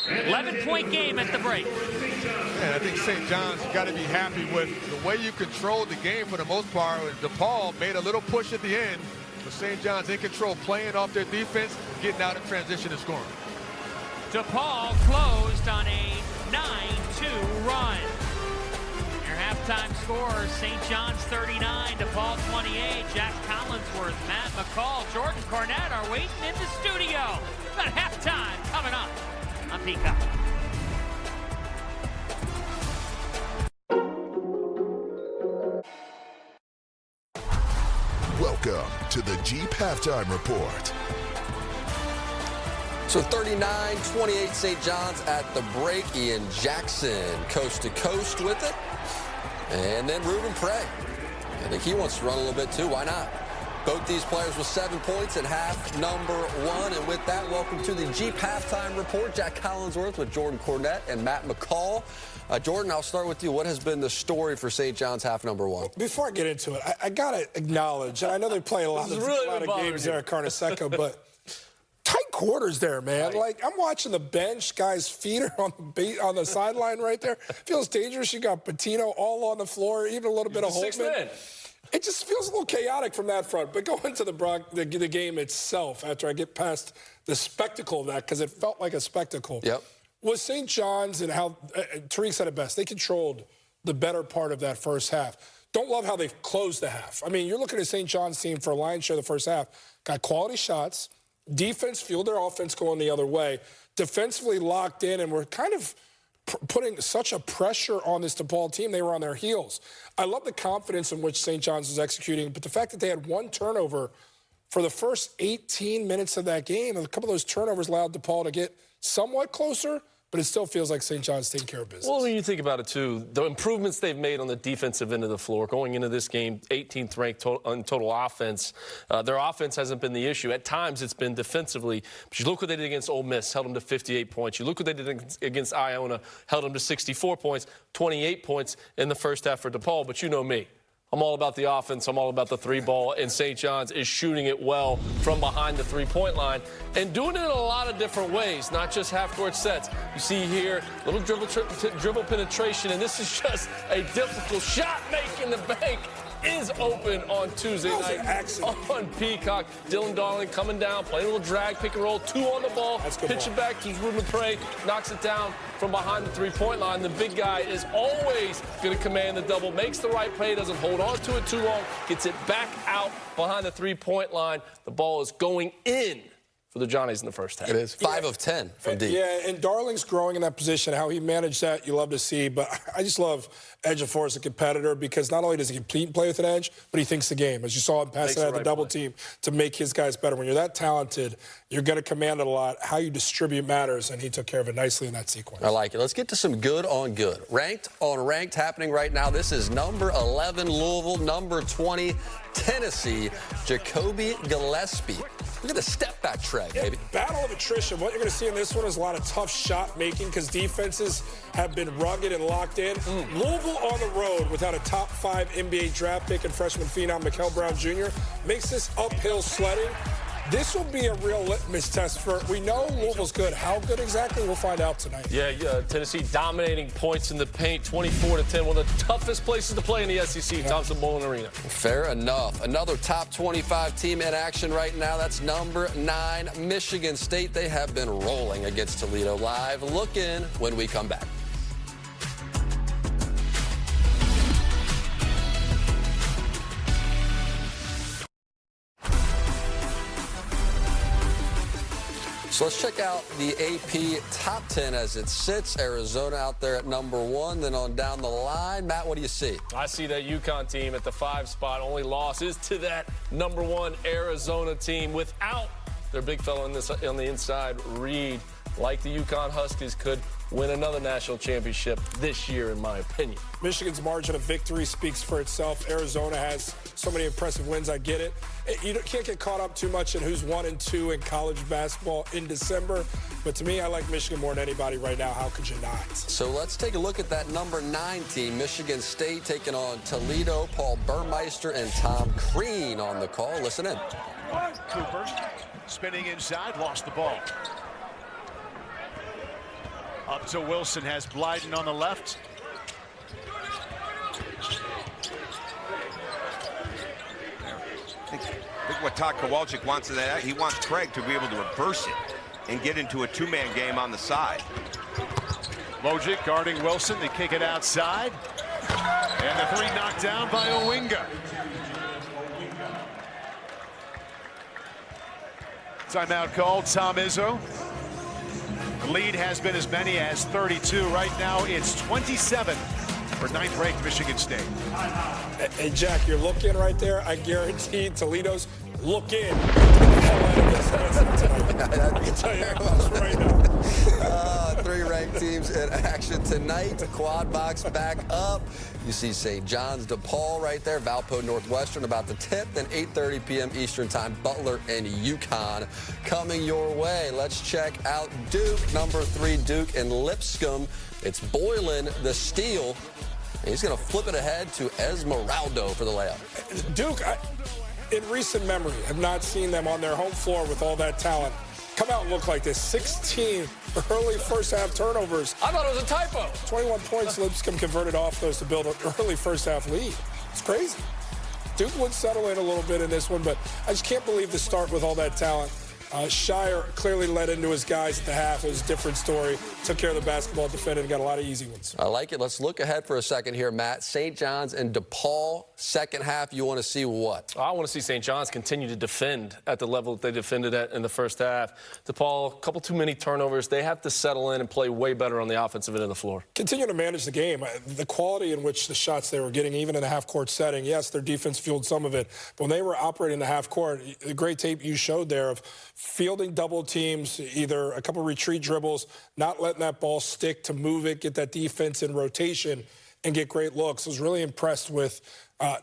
11-point game at the break. And I think St. John's got to be happy with the way you controlled the game for the most part. DePaul made a little push at the end, but St. John's in control, playing off their defense, getting out in transition and scoring. DePaul closed on a 9-2 run. Your halftime scores: St. John's 39, DePaul 28. Jack Collinsworth, Matt McCall, Jordan Cornette are waiting in the studio. Got halftime coming up on Peacock. Welcome to the Jeep Halftime Report. So 39-28 St. John's at the break. Ian Jackson coast to coast with it. And then Ruben Prey. I think he wants to run a little bit too. Why not? Both these players with 7 points at half number 1. And with that, welcome to the Jeep Halftime Report. Jack Collinsworth with Jordan Cornette and Matt McCall. Jordan, I'll start with you. What has been the story for St. John's half number 1? Before I get into it, I got to acknowledge, and I know they play a lot of games there at Carnesecca, but tight quarters there, man. Right. Like, I'm watching the bench. Guys' feet are on the sideline right there. Feels dangerous. You got Patino all on the floor, even a little bit of Holtman. It just feels a little chaotic from that front. But go into the game itself after I get past the spectacle of that, because it felt like a spectacle. Yep. Was St. John's and how Tariq said it best. They controlled the better part of that first half. Don't love how they closed the half. I mean, you're looking at St. John's team for a lion's share of the first half. Got quality shots. Defense fueled their offense going the other way. Defensively locked in, and we're kind of putting such a pressure on this DePaul team. They were on their heels. I love the confidence in which St. John's was executing, but the fact that they had 1 turnover for the first 18 minutes of that game, and a couple of those turnovers allowed DePaul to get somewhat closer, but it still feels like St. John's taking care of business. Well, when you think about it, too, the improvements they've made on the defensive end of the floor, going into this game, 18th ranked on total offense. Their offense hasn't been the issue. At times, it's been defensively. But you look what they did against Ole Miss, held them to 58 points. You look what they did against Iona, held them to 64 points, 28 points in the first half for DePaul. But you know me. I'm all about the offense. I'm all about the 3-ball, and St. John's is shooting it well from behind the 3-point line and doing it in a lot of different ways, not just half-court sets. You see here, little dribble penetration, and this is just a difficult shot. Making the bank is open on Tuesday night on Peacock. Dylan Darling coming down, playing a little drag, pick and roll, 2 on the ball, pitch it back to Ruben Prey, knocks it down from behind the 3-point line. The big guy is always going to command the double, makes the right play, doesn't hold on to it too long, gets it back out behind the 3-point line. The ball is going in for the Johnnies in the first half. It is 5 of 10 from deep. Yeah, and Darling's growing in that position. How he managed that, you love to see. But I just love Ejiofor as a competitor because not only does he compete and play with an edge, but he thinks the game. As you saw him pass it out the double team to make his guys better. When you're that talented, you're going to command it a lot. How you distribute matters, and he took care of it nicely in that sequence. I like it. Let's get to some good on good. Ranked on ranked happening right now. This is number 11 Louisville, number 20 Tennessee, Jacoby Gillespie. Look at the step back Trey, baby. Battle of attrition. What you're going to see in this one is a lot of tough shot making because defenses have been rugged and locked in. Louisville on the road without a top 5 NBA draft pick and freshman phenom Mikael Brown Jr. makes this uphill sledding. This will be a real litmus test for, we know Louisville's good. How good exactly, we'll find out tonight. Yeah, Tennessee dominating points in the paint, 24-10, one of the toughest places to play in the SEC, Thompson-Boling Arena. Fair enough. Another top 25 team in action right now. That's number 9, Michigan State. They have been rolling against Toledo. Live look in when we come back. So let's check out the AP top 10 as it sits. Arizona out there at number 1. Then on down the line, Matt, what do you see? I see that UConn team at the 5 spot. Only loss is to that number 1 Arizona team without their big fella on the inside, Reed. Like the UConn Huskies could win another national championship this year, in my opinion. Michigan's margin of victory speaks for itself. Arizona has so many impressive wins. I get it. You can't get caught up too much in who's 1 and 2 in college basketball in December. But to me, I like Michigan more than anybody right now. How could you not? So let's take a look at that number 9 team, Michigan State, taking on Toledo. Paul Burmeister and Tom Crean on the call. Listen in. Cooper spinning inside, lost the ball. Up to Wilson, has Blyden on the left. I think what Todd Kowalczyk wants is that he wants Craig to be able to reverse it and get into a 2-man game on the side. Mojic guarding Wilson. They kick it outside. And the 3 knocked down by Owinga. Timeout called. Tom Izzo. The lead has been as many as 32. Right now, it's 27 for 9th-ranked Michigan State. Hey, Jack, you're looking right there. I guarantee Toledo's look in. I can tell you that much right now. 3 ranked teams in action tonight. The quad box back up. You see St. John's, DePaul right there. Valpo Northwestern about the tip. Then 8:30 p.m. Eastern time, Butler and UConn coming your way. Let's check out Duke, number 3 Duke and Lipscomb. It's Boylan, the steal. He's going to flip it ahead to Esmeraldo for the layup. Duke, in recent memory, have not seen them on their home floor with all that talent come out and look like this. 16 early first-half turnovers. I thought it was a typo. 21 points Lipscomb converted off those to build an early first-half lead. It's crazy. Duke would settle in a little bit in this one, but I just can't believe the start with all that talent. Shire clearly led into his guys at the half. It was a different story. Took care of the basketball, defended, and got a lot of easy ones. I like it. Let's look ahead for a second here, Matt. St. John's and DePaul, second half, you want to see what? I want to see St. John's continue to defend at the level that they defended at in the first half. DePaul, a couple too many turnovers. They have to settle in and play way better on the offensive end of the floor. Continue to manage the game. The quality in which the shots they were getting, even in the half-court setting, yes, their defense fueled some of it. But when they were operating the half-court, the great tape you showed there of fielding double teams, either a couple retreat dribbles, not letting that ball stick to move it, get that defense in rotation, and get great looks. I was really impressed with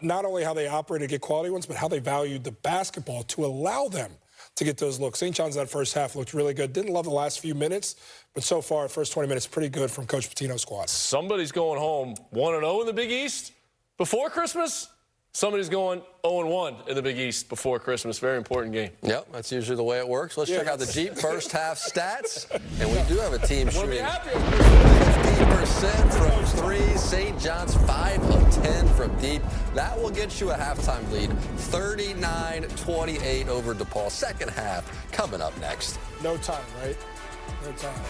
not only how they operated to get quality ones, but how they valued the basketball to allow them to get those looks. St. John's that first half looked really good. Didn't love the last few minutes, but so far, first 20 minutes, pretty good from Coach Pitino's squad. Somebody's going home 1-0 in the Big East before Christmas. Somebody's going 0-1 in the Big East before Christmas. Very important game. Yep, that's usually the way it works. Let's check out the Jeep first half stats. And we do have a team shooting 50% from 3. St. John's 5 of 10 from deep. That will get you a halftime lead, 39-28 over DePaul. Second half coming up next. No time, right? No time.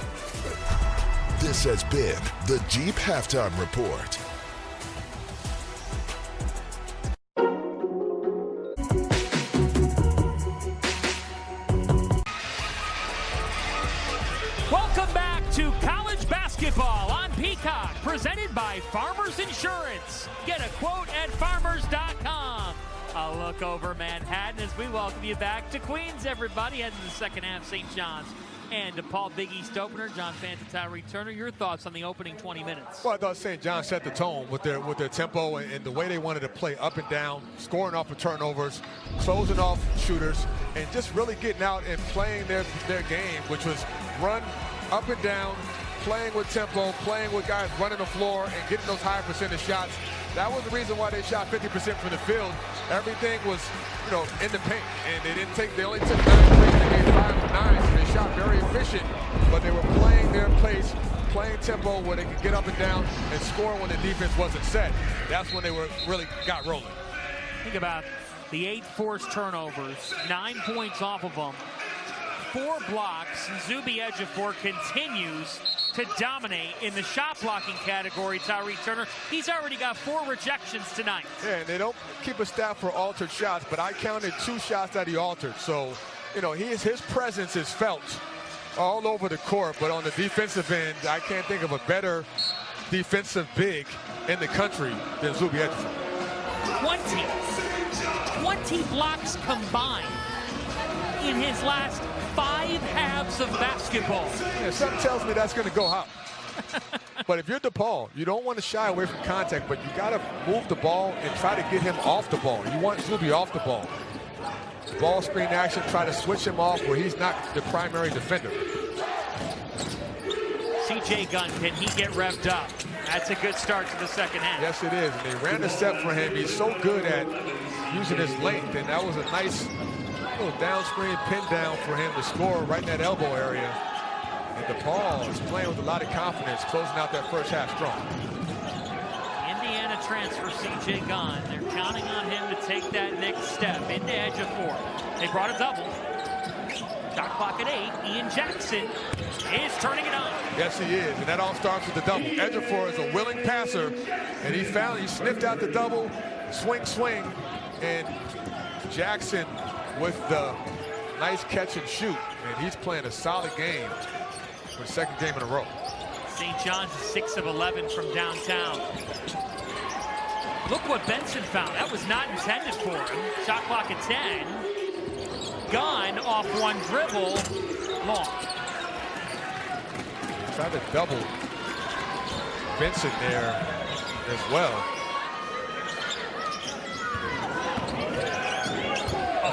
This has been the Jeep Halftime Report. to college basketball on Peacock, presented by Farmers Insurance. Get a quote at farmers.com. A look over Manhattan as we welcome you back to Queens, everybody. Heading to the second half, St. John's and DePaul Big East opener. John Fanta, Tyree Turner, your thoughts on the opening 20 minutes? Well, I thought St. John set the tone with their tempo and the way they wanted to play up and down, scoring off of turnovers, closing off shooters, and just really getting out and playing their game, which was run up and down, playing with tempo, playing with guys running the floor and getting those high percentage shots. That was the reason why they shot 50% from the field. Everything was, in the paint, and they only took 9 threes, they made 5 of 9, so they shot very efficient, but they were playing their pace, playing tempo where they could get up and down and score when the defense wasn't set. That's when they really got rolling. Think about the 8 forced turnovers, 9 points off of them, 4 blocks, and SJUBB Ejiofor continues to dominate in the shot blocking category. Tyree Turner, he's already got 4 rejections tonight. Yeah, and they don't keep a stat for altered shots, but I counted 2 shots that he altered. So, his presence is felt all over the court, but on the defensive end, I can't think of a better defensive big in the country than SJUBB Ejiofor. 20 blocks combined in his last 5 halves of basketball. Yeah, something tells me that's going to go high. But if you're DePaul, you don't want to shy away from contact, but you got to move the ball and try to get him off the ball. You want SJUBB off the ball. Ball screen action, try to switch him off where he's not the primary defender. CJ Gunn, can he get revved up? That's a good start to the second half. Yes, it is. And they ran the set for him. He's so good at using his length, and that was a nice little down screen pin down for him to score right in that elbow area. And DePaul is playing with a lot of confidence, closing out that first half strong. Indiana transfer CJ Gunn. They're counting on him to take that next step into Ejiofor. They brought a double. Shot clock at 8. Ian Jackson is turning it on. Yes, he is, and that all starts with the double. Ejiofor is a willing passer, and he sniffed out the double, swing, and Jackson with the nice catch and shoot, and he's playing a solid game for the second game in a row. St. John's is 6 of 11 from downtown. Look what Benson found. That was not intended for him. Shot clock at 10. Gunn off one dribble, long. Tried to double Benson there as well.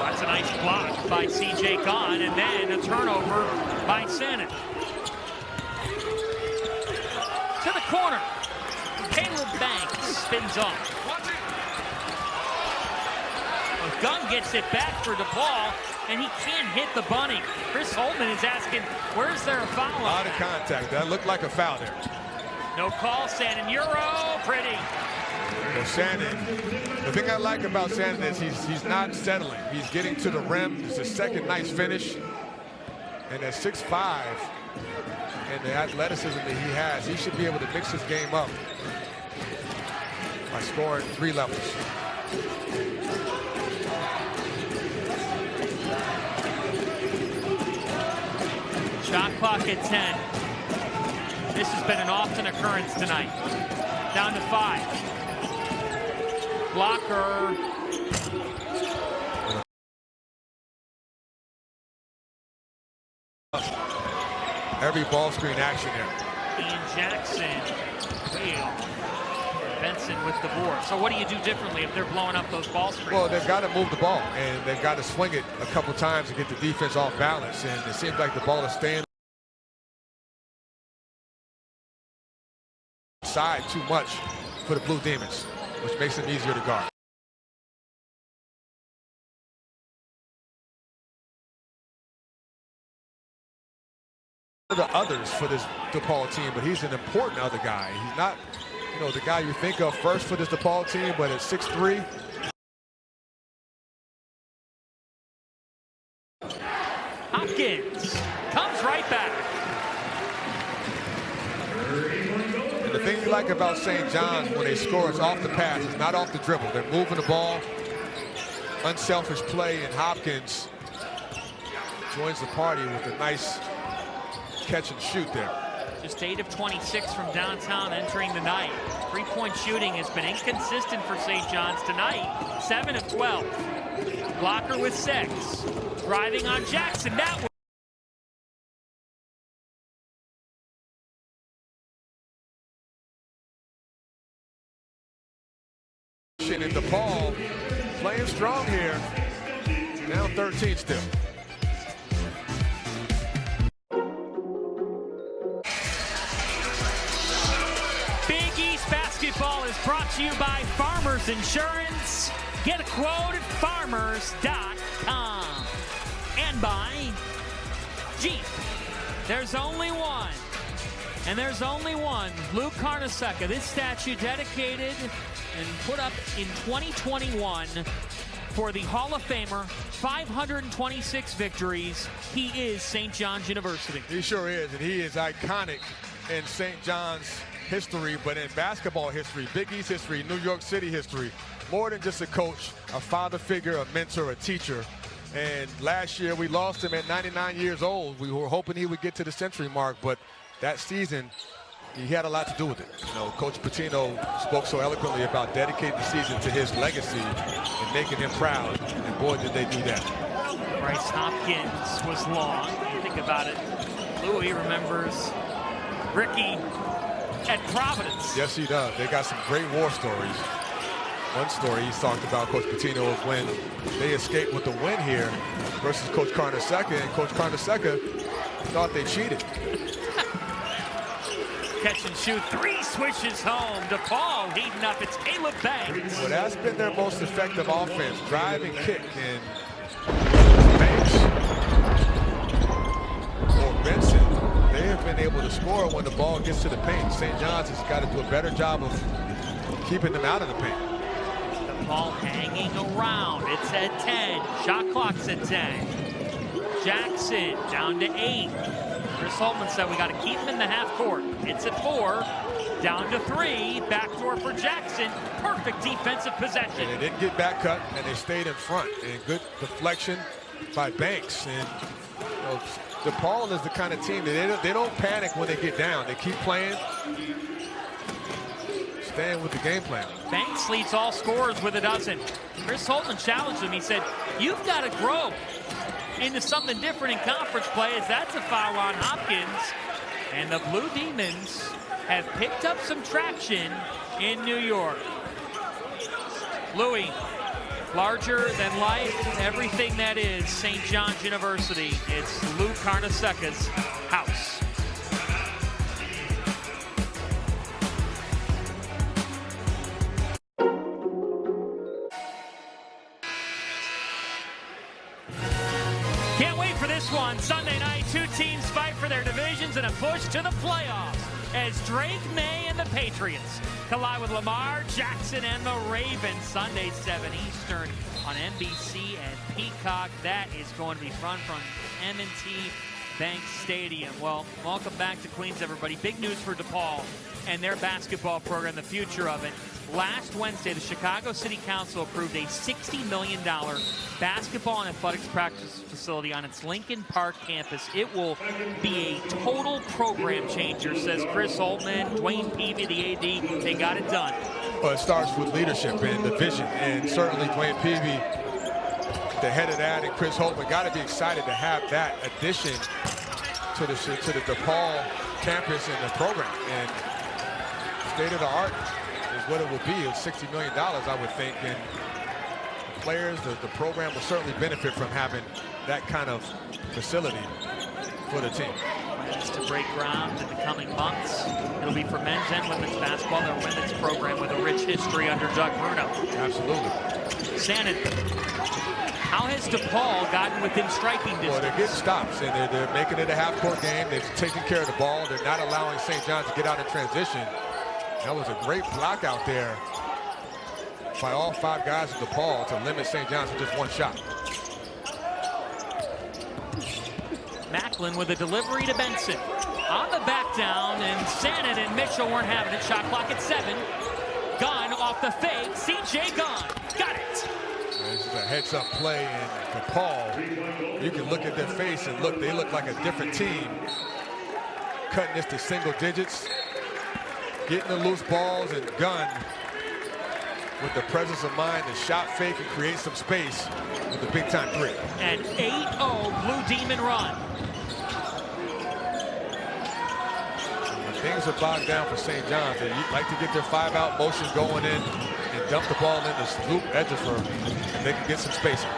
That's a nice block by CJ Gunn, and then a turnover by Shannon. To the corner. Caleb Banks spins off. Gunn gets it back for DePaul, and he can't hit the bunny. Chris Holtman is asking, where's there a foul? A lot of contact. That looked like a foul there. No call, Shannon. Euro, pretty. Well, Shannon, the thing I like about Shannon is he's not settling. He's getting to the rim. It's a second nice finish. And at 6'5", and the athleticism that he has, he should be able to mix his game up by scoring 3 levels. Shot clock at 10. This has been an often occurrence tonight. Down to 5. Blocker. Every ball screen action here. Ian Jackson. Way off. Benson with the board. So what do you do differently if they're blowing up those ball screens? Well, they've got to move the ball, and they've got to swing it a couple times to get the defense off balance. And it seems like the ball is staying side too much for the Blue Demons, which makes them easier to guard. The others for this DePaul team, but he's an important other guy. He's not, the guy you think of first for this DePaul team, but at 6'3". Hopkins comes right back. And the thing you like about St. John's when they score is off the pass. It's not off the dribble. They're moving the ball. Unselfish play, and Hopkins joins the party with a nice catch and shoot there. Just 8 of 26 from downtown entering the night. Three-point shooting has been inconsistent for St. John's tonight. 7 of 12. Blocker with 6. Driving on Jackson. That was in DePaul, playing strong here. Down 13 still. Big East basketball is brought to you by Farmers Insurance. Get a quote at farmers.com. And by Jeep. There's only one. And there's only one. Lou Carnesecca. This statue dedicated and put up in 2021 for the Hall of Famer. 526 victories. He is St. John's University. He sure is, and he is iconic in St. John's history, but in basketball history, Big East history, New York City history. More than just a coach, a father figure, a mentor, a teacher. And last year we lost him at 99 years old. We were hoping he would get to the century mark, but that season, he had a lot to do with it. You know, Coach Pitino spoke so eloquently about dedicating the season to his legacy and making him proud, and boy, did they do that. Bryce Hopkins was long. You think about it, Louis remembers Ricky at Providence. Yes, he does. They got some great war stories. One story he's talked about, Coach Pitino, is when they escaped with the win here versus Coach Carnesecca, and Coach Carnesecca thought they cheated. Catch and shoot, 3 swishes home. DePaul heating up. It's Caleb Banks. Well, that's been their most effective offense, drive and kick. And Banks or Benson, they have been able to score when the ball gets to the paint. St. John's has got to do a better job of keeping them out of the paint. DePaul hanging around. It's at 10. Shot clock's at 10. Jackson down to 8. Chris Holtman said we got to keep him in the half court. It's at 4, down to 3. Backdoor for Jackson. Perfect defensive possession. And they didn't get back cut, and they stayed in front. And good deflection by Banks. And you know, DePaul is the kind of team that they don't panic when they get down. They keep playing, staying with the game plan. Banks leads all scorers with a dozen. Chris Holtman challenged him. He said, "You've got to grow into something different in conference play," as that's a foul on Hopkins. And the Blue Demons have picked up some traction in New York. Louis, larger than life, everything that is St. John's University. It's Lou Carnesecca's house. Can't wait for this one. Sunday night, 2 teams fight for their divisions and a push to the playoffs as Drake May and the Patriots collide with Lamar Jackson and the Ravens. Sunday, 7 Eastern on NBC and Peacock. That is going to be fun from M&T Bank Stadium. Well, welcome back to Queens, everybody. Big news for DePaul and their basketball program, the future of it. Last Wednesday, the Chicago City Council approved a $60 million basketball and athletics practice facility on its Lincoln Park campus. It will be a total program changer, says Chris Holtman, Dwayne Peavy, the AD. They got it done. Well, it starts with leadership and the vision, and certainly Dwayne Peavy, the head of that, and Chris Holtman got to be excited to have that addition to the DePaul campus and the program. And state of the art is what it will be. It's $60 million, I would think, and the players, the program will certainly benefit from having that kind of facility for the team. Plans to break ground in the coming months. It'll be for men's and women's basketball, their women's program with a rich history under Doug Bruno. Absolutely. Shannon, how has DePaul gotten within striking distance? Well, they're getting stops, and they're making it a half-court game. They're taking care of the ball. They're not allowing St. John's to get out in transition. That was a great block out there by all 5 guys at DePaul to limit St. John's to just 1 shot. Macklin with a delivery to Benson. On the back down, and Shannon and Mitchell weren't having it. Shot clock at 7. Gunn off the fake. C.J. Gunn. Got it. This is a heads-up play, and DePaul, you can look at their face and look, they look like a different team cutting this to single digits, getting the loose balls, and Gunn with the presence of mind to shot fake and create some space with the big-time three. An 8-0 Blue Demon run. When things are bogged down for St. John's, they like to get their 5-out motion going in and dump the ball into Sloop Edgefer if they can get some spacing.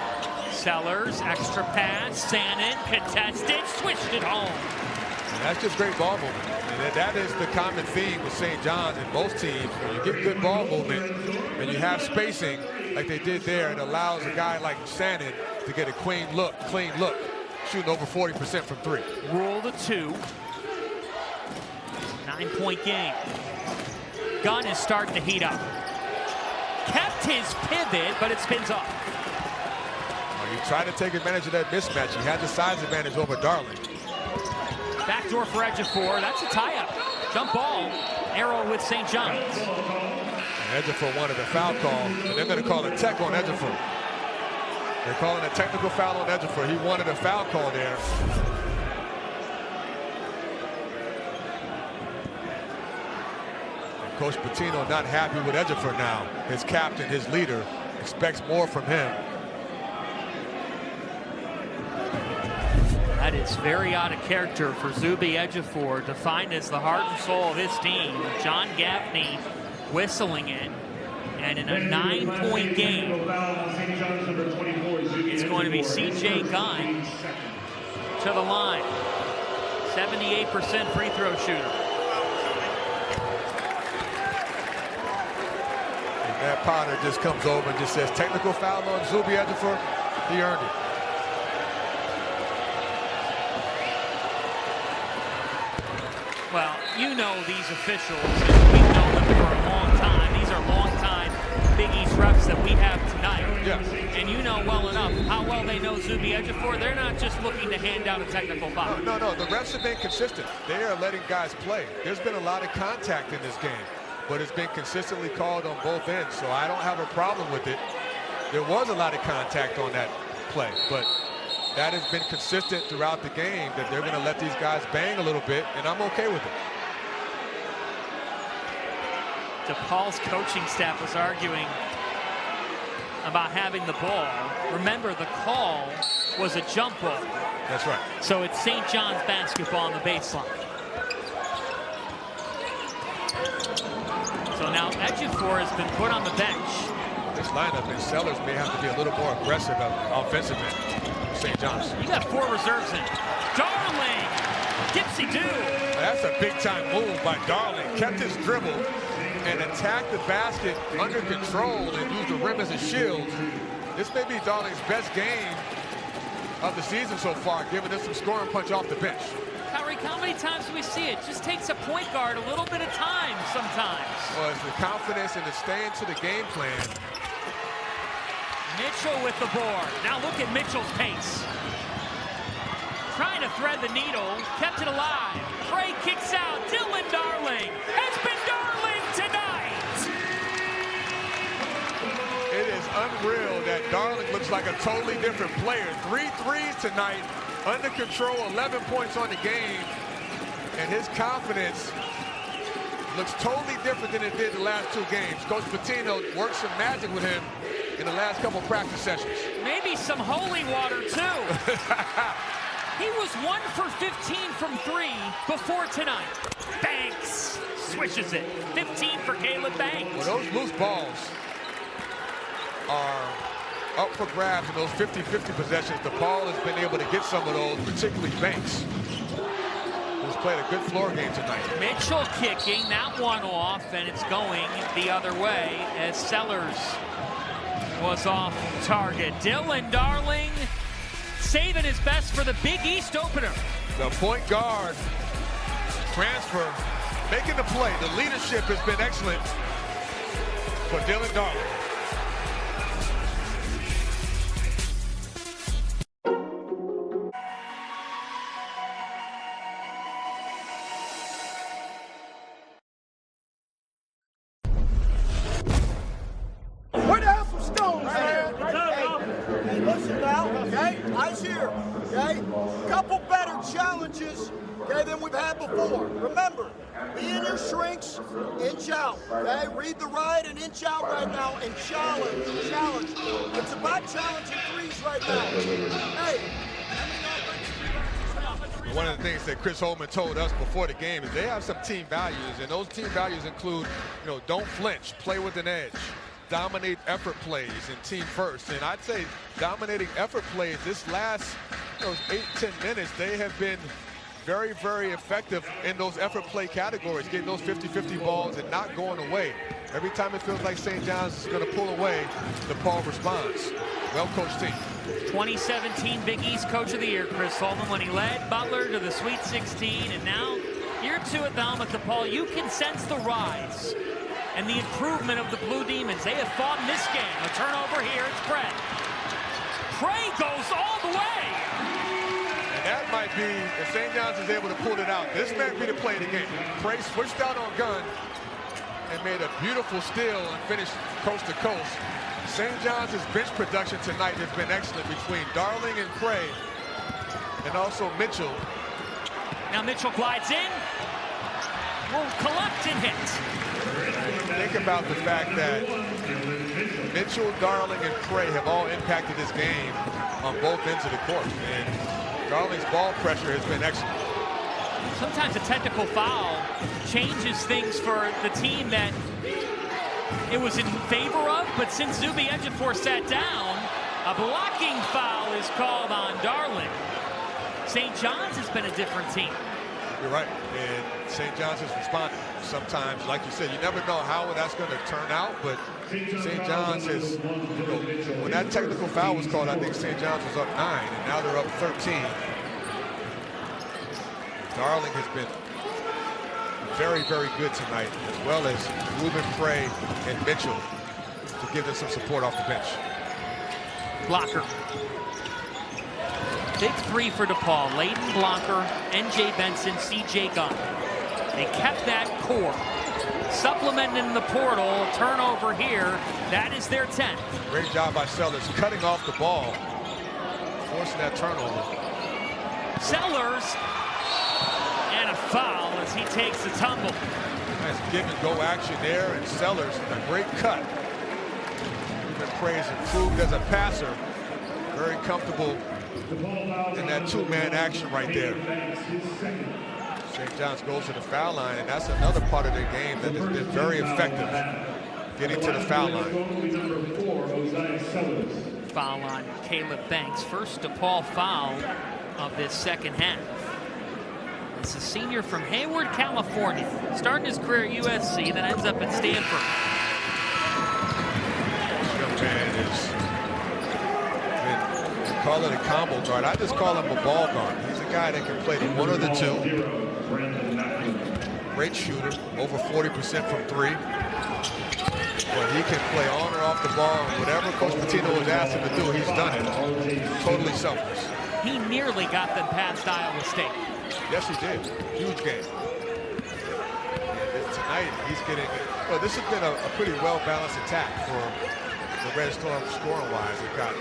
Sellers, extra pass, Sannon, contested, switched it home. And that's just great ball movement. And that is the common theme with St. John's and most teams. When you get good ball movement and you have spacing like they did there, it allows a guy like Sannon to get a clean look, shooting over 40% from three. Rule the 2. 9-point game. Gunn is starting to heat up. Kept his pivot, but it spins off. He tried to take advantage of that mismatch. He had the size advantage over Darling. Backdoor for Ejiofor. That's a tie-up. Jump ball. Arrow with St. John's. And Ejiofor wanted a foul call, and they're going to call a tech on Ejiofor. They're calling a technical foul on Ejiofor. He wanted a foul call there. And Coach Pitino not happy with Ejiofor now. His captain, his leader, expects more from him. That is very out of character for SJUBB Ejiofor, defined as the heart and soul of his team. John Gaffney whistling it. And in a 9-point game, it's going to be C.J. Gunn to the line. 78% free throw shooter. And Matt Potter just comes over and just says, technical foul on SJUBB Ejiofor. He earned it. Well, you know these officials, and we've known them for a long time. These are long-time Big East refs that we have tonight. Yeah. And you know well enough how well they know SJUBB Ejiofor. They're not just looking to hand down a technical foul. No. The refs have been consistent. They are letting guys play. There's been a lot of contact in this game, but it's been consistently called on both ends, so I don't have a problem with it. There was a lot of contact on that play, but that has been consistent throughout the game, that they're going to let these guys bang a little bit, and I'm okay with it. DePaul's coaching staff was arguing about having the ball. Remember, the call was a jump ball. That's right. So it's St. John's basketball on the baseline. So now Ejiofor has been put on the bench. This lineup, and Sellers may have to be a little more aggressive on offensive end. St. John's. You got 4 reserves in. Darling, Dipsy-do. That's a big-time move by Darling. Kept his dribble and attacked the basket under control and used the rim as a shield. This may be Darling's best game of the season so far, giving us some scoring punch off the bench. Kyrie, how many times do we see it? Just takes a point guard a little bit of time sometimes. Well, it's the confidence and the staying to the game plan. Mitchell with the board. Now look at Mitchell's pace. Trying to thread the needle, kept it alive. Trey kicks out. Dylan Darling. It's been Darling tonight. It is unreal that Darling looks like a totally different player. 3 threes tonight, under control, 11 points on the game. And his confidence looks totally different than it did the last 2 games. Coach Pitino worked some magic with him in the last couple practice sessions. Maybe some holy water, too. He was 1 for 15 from 3 before tonight. Banks swishes it. 15 for Caleb Banks. Well, those loose balls are up for grabs in those 50-50 possessions. DePaul has been able to get some of those, particularly Banks, who's played a good floor game tonight. Mitchell kicking that one off, and it's going the other way as Sellers was off target. Dylan Darling saving his best for the Big East opener. The point guard transfer, making the play. The leadership has been excellent for Dylan Darling. Where the hell some stones, man? Hey, listen now, okay? Eyes here, okay? Couple better challenges, okay, than we've had before. Remember, be in your shrinks, inch out, okay? Read the right and inch out right now and challenge. It's about challenging threes right now. Hey. One of the things that Chris Holman told us before the game is they have some team values, and those team values include, don't flinch, play with an edge, dominate effort plays, and team first. And I'd say dominating effort plays this last 8-10 minutes, they have been very, very effective in those effort play categories, getting those 50-50 balls and not going away. Every time it feels like St. John's is going to pull away, DePaul responds. Well-coached team. 2017 Big East Coach of the Year, Chris Holman, when he led Butler to the Sweet 16, and now year 2 at the helm at DePaul. You can sense the rise and the improvement of the Blue Demons. They have fought in this game. A turnover here, it's Craig. Craig goes all the way. And that might be, if St. John's is able to pull it out, this might be the play of the game. Craig switched out on gun and made a beautiful steal and finished coast to coast. St. John's bench production tonight has been excellent between Darling and Cray, and also Mitchell. Now Mitchell glides in, will collect and hit. Think about the fact that Mitchell, Darling, and Cray have all impacted this game on both ends of the court, and Darling's ball pressure has been excellent. Sometimes a technical foul changes things for the team that it was in favor of, but since Zuby Ejiofor sat down, a blocking foul is called on Darling. St. John's has been a different team. You're right, and St. John's has responded. Sometimes, like you said, you never know how that's going to turn out, but St. John's has, when that technical foul was called, I think St. John's was up 9, and now they're up 13. Darling has been very, very good tonight, as well as Ruben Cray and Mitchell to give them some support off the bench. Blocker. Big 3 for DePaul. Layden Blocker, NJ Benson, CJ Gunn. They kept that core. Supplementing the portal, turnover here. That is their 10th. Great job by Sellers cutting off the ball, forcing that turnover. Sellers, and a foul as he takes the tumble. Nice give and go action there, and Sellers, a great cut. Ruben Cray has improved as a passer. Very comfortable in that two-man action right there. St. John's goes to the foul line, and that's another part of their game that has been very effective, getting to the foul line. Foul on Caleb Banks. First DePaul foul of this second half. It's a senior from Hayward, California. Starting his career at USC, then ends up at Stanford. This young man is, they call it a combo guard. I just call him a ball guard. He's a guy that can play the one or the two. Great shooter, over 40% from 3. But he can play on or off the ball. Whatever Coach Pitino has asked him to do, he's done it. Totally selfless. He nearly got them past Iowa State. Yes, he did. Huge game. And tonight, he's getting... Well, this has been a pretty well-balanced attack for the Red Storm scoring-wise. They've got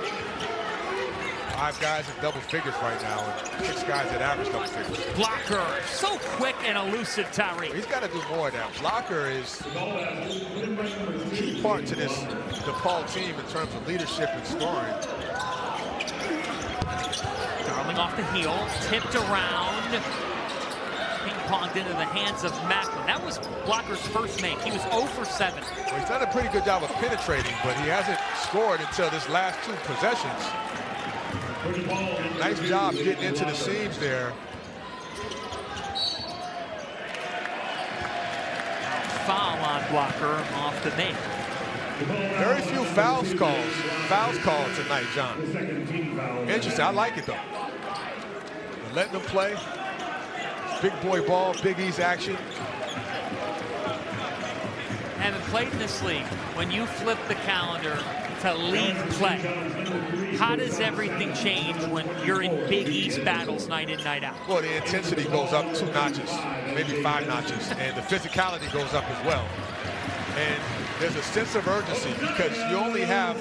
5 guys in double figures right now and 6 guys that average double figures. Blocker, so quick and elusive, Tyree. He's got to do more of that. Blocker is a key part to this DePaul team in terms of leadership and scoring. Darling off the heel, tipped around, ping-ponged into the hands of Macklin. That was Blocker's first make. He was 0 for 7. Well, he's done a pretty good job of penetrating, but he hasn't scored until this last 2 possessions. Nice job getting into the seams there. Foul on Blocker off the make. Very few fouls called tonight, John. Interesting. I like it though. They're letting them play. Big boy ball, Big East action. Haven't played in this league. When you flip the calendar to league play, how does everything change when you're in Big East battles night in, night out? Well, the intensity goes up 2 notches, maybe 5 notches, and the physicality goes up as well. And there's a sense of urgency because you only have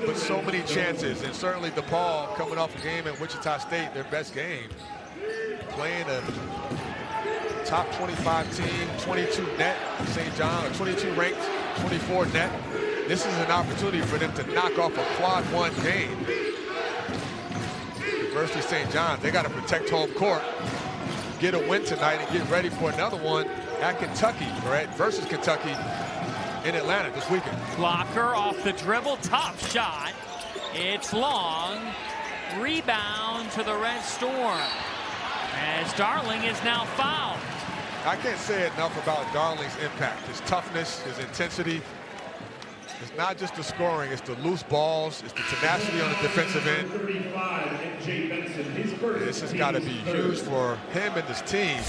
but so many chances, and certainly DePaul coming off a game at Wichita State, their best game. playing a top 25 team, 22 net, St. John, or 22 ranked, 24 net. This is an opportunity for them to knock off a quad one game. University of St. John, they got to protect home court, get a win tonight, and get ready for another one at Kentucky, right? Versus Kentucky in Atlanta this weekend. Blocker off the dribble, top shot. It's long. Rebound to the Red Storm, as Darling is now fouled. I can't say enough about Darling's impact, his toughness, his intensity. It's not just the scoring, it's the loose balls, it's the tenacity on the defensive end. This has got to be huge for him and his team.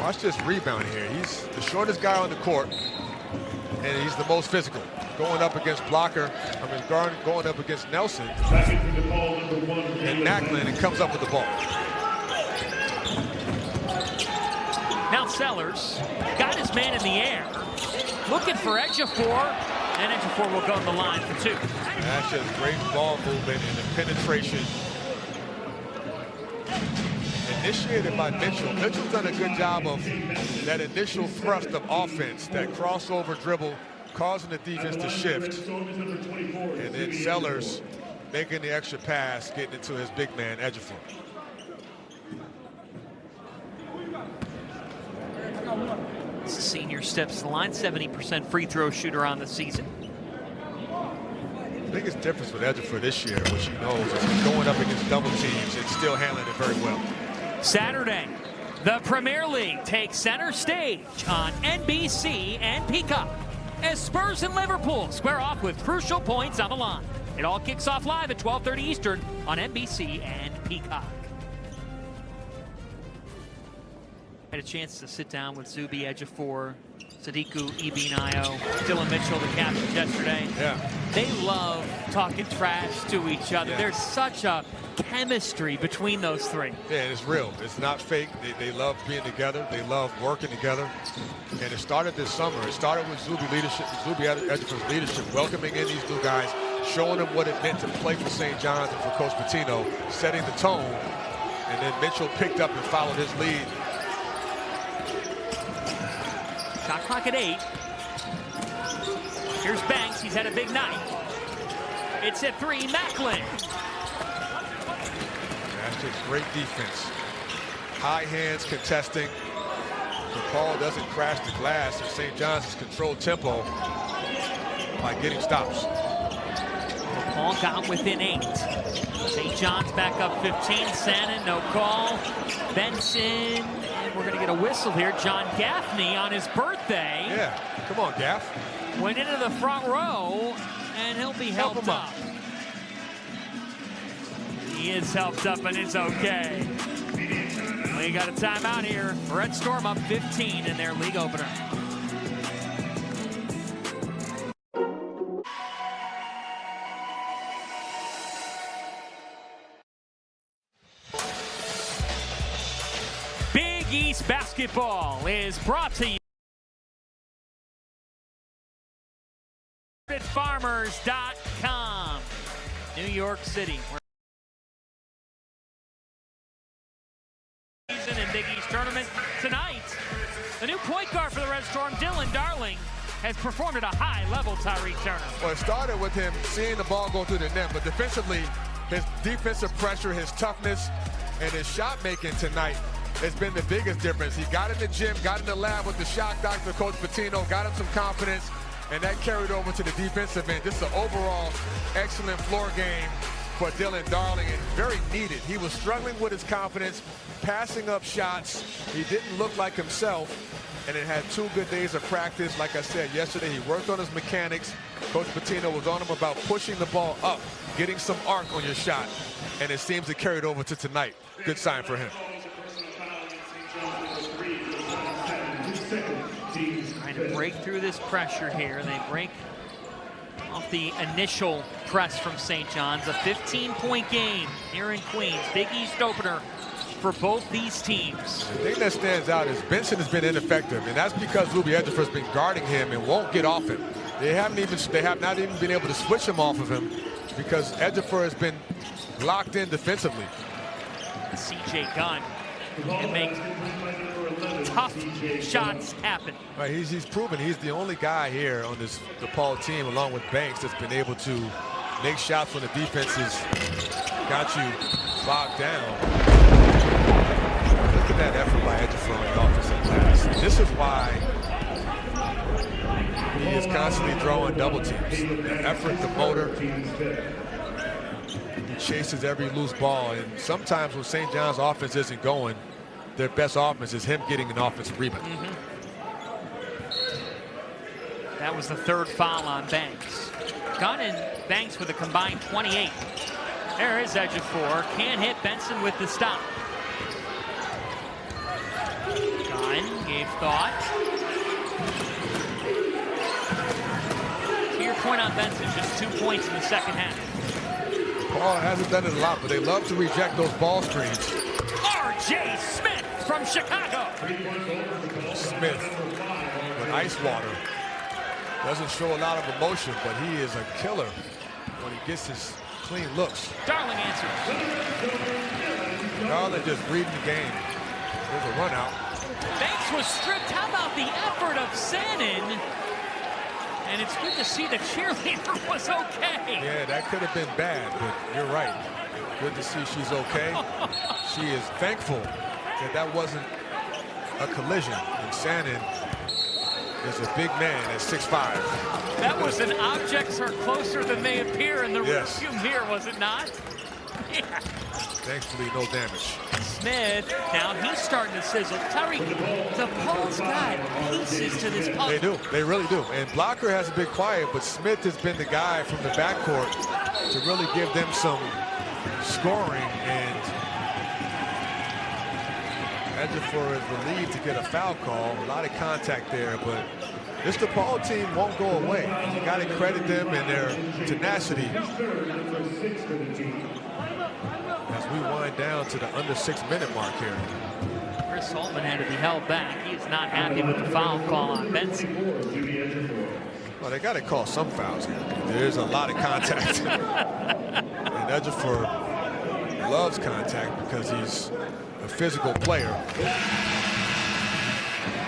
Watch this rebound here. He's the shortest guy on the court, and he's the most physical. Going up against Blocker, going up against Nelson and Macklin, and comes up with the ball. Now Sellers got his man in the air, looking for Ejiofor, and Ejiofor will go on the line for two. That's just great ball movement and the penetration. Initiated by Mitchell. Mitchell's done a good job of that initial thrust of offense, that crossover dribble, causing the defense to shift. And then Sellers making the extra pass, getting into his big man, Ejiofor. Senior steps to the line, 70% free throw shooter on the season. The biggest difference with Ejiofor this year, which he knows, is he's going up against double teams and still handling it very well. Saturday, the Premier League takes center stage on NBC and Peacock as Spurs and Liverpool square off with crucial points on the line. It all kicks off live at 12:30 Eastern on NBC and Peacock. Had a chance to sit down with SJUBB, Ejiofor, Sadiku Ibinayo, Dylan Mitchell, the captain, yesterday. Yeah. They love talking trash to each other. Yeah. There's such a chemistry between those three. Yeah, it's real. It's not fake. They love being together. They love working together. And it started this summer. It started with SJUBB leadership, SJUBB Ejiofor's leadership, welcoming in these new guys, showing them what it meant to play for St. John's and for Coach Pitino, setting the tone. And then Mitchell picked up and followed his lead. Shot clock at 8. Here's Banks. He's had a big night. It's at 3. Macklin. That's just great defense. High hands contesting. DePaul doesn't crash the glass, and St. John's has controlled tempo by getting stops. DePaul got within 8. St. John's back up 15. Sannon, no call. Benson. We're going to get a whistle here. John Gaffney on his birthday. Yeah, come on, Gaff. Went into the front row, and he'll be helped up. He is helped up, and it's okay. We got a timeout here. Red Storm up 15 in their league opener. East basketball is brought to you at farmers.com. New York City. Season and Big East tournament tonight. The new point guard for the Red Storm, Dylan Darling, has performed at a high level, Tyreek Turner. Well, it started with him seeing the ball go through the net, but defensively, his defensive pressure, his toughness, and his shot making tonight has been the biggest difference. He got in the gym, got in the lab with the shot doctor, Coach Pitino, got him some confidence, and that carried over to the defensive end. Just an overall excellent floor game for Dylan Darling, and very needed. He was struggling with his confidence, passing up shots. He didn't look like himself, and it had 2 good days of practice. Like I said yesterday, he worked on his mechanics. Coach Pitino was on him about pushing the ball up, getting some arc on your shot, and it seems to carry it over to tonight. Good sign for him. Trying to break through this pressure here. They break off the initial press from St. John's. A 15-point game here in Queens. Big East opener for both these teams. The thing that stands out is Benson has been ineffective, and that's because SJUBB Ejiofor has been guarding him and won't get off him. They have not even been able to switch him off of him because Ejiofor has been locked in defensively. C.J. Gunn and make tough shots happen. Right, he's proven he's the only guy here on this DePaul team, along with Banks, that's been able to make shots when the defense has got you bogged down. Look at that effort by Ejiofor on the offensive glass. This is why he is constantly throwing double teams. The effort, the motor. He chases every loose ball, and sometimes when St. John's offense isn't going, their best offense is him getting an offensive rebound. That was the third foul on Banks. Gunn and Banks with a combined 28. There is Ejiofor. Can't hit Benson with the stop. Gunn gave thought. To your point on Benson, just 2 points in the second half. Paul hasn't done it a lot, but they love to reject those ball screens. R.J. Smith from Chicago. Smith with ice water. Doesn't show a lot of emotion, but he is a killer when he gets his clean looks. Darling answers. Darling just reading the game. There's a run out. Banks was stripped. How about the effort of Sanin? And it's good to see the cheerleader was okay. Yeah, that could have been bad, but you're right. Good to see she's okay. She is thankful that that wasn't a collision. And Sanin is a big man at 6'5". That was an objects are closer than they appear in the Yes. rearview mirror, was it not? Yeah. Thankfully, no damage. Smith, now he's starting to sizzle. Tyree, DePaul's got pieces to this puzzle. They do. They really do. And Blocker hasn't been quiet, but Smith has been the guy from the backcourt to really give them some scoring. And Ejiofor is relieved to get a foul call. A lot of contact there, but this DePaul team won't go away. You got to credit them and their tenacity as we wind down to the under 6 minute mark here. Chris Holman had to be held back. He is not happy with the foul call on Benson. Well, they got to call some fouls here. There's a lot of contact. And Ejiofor loves contact because he's a physical player.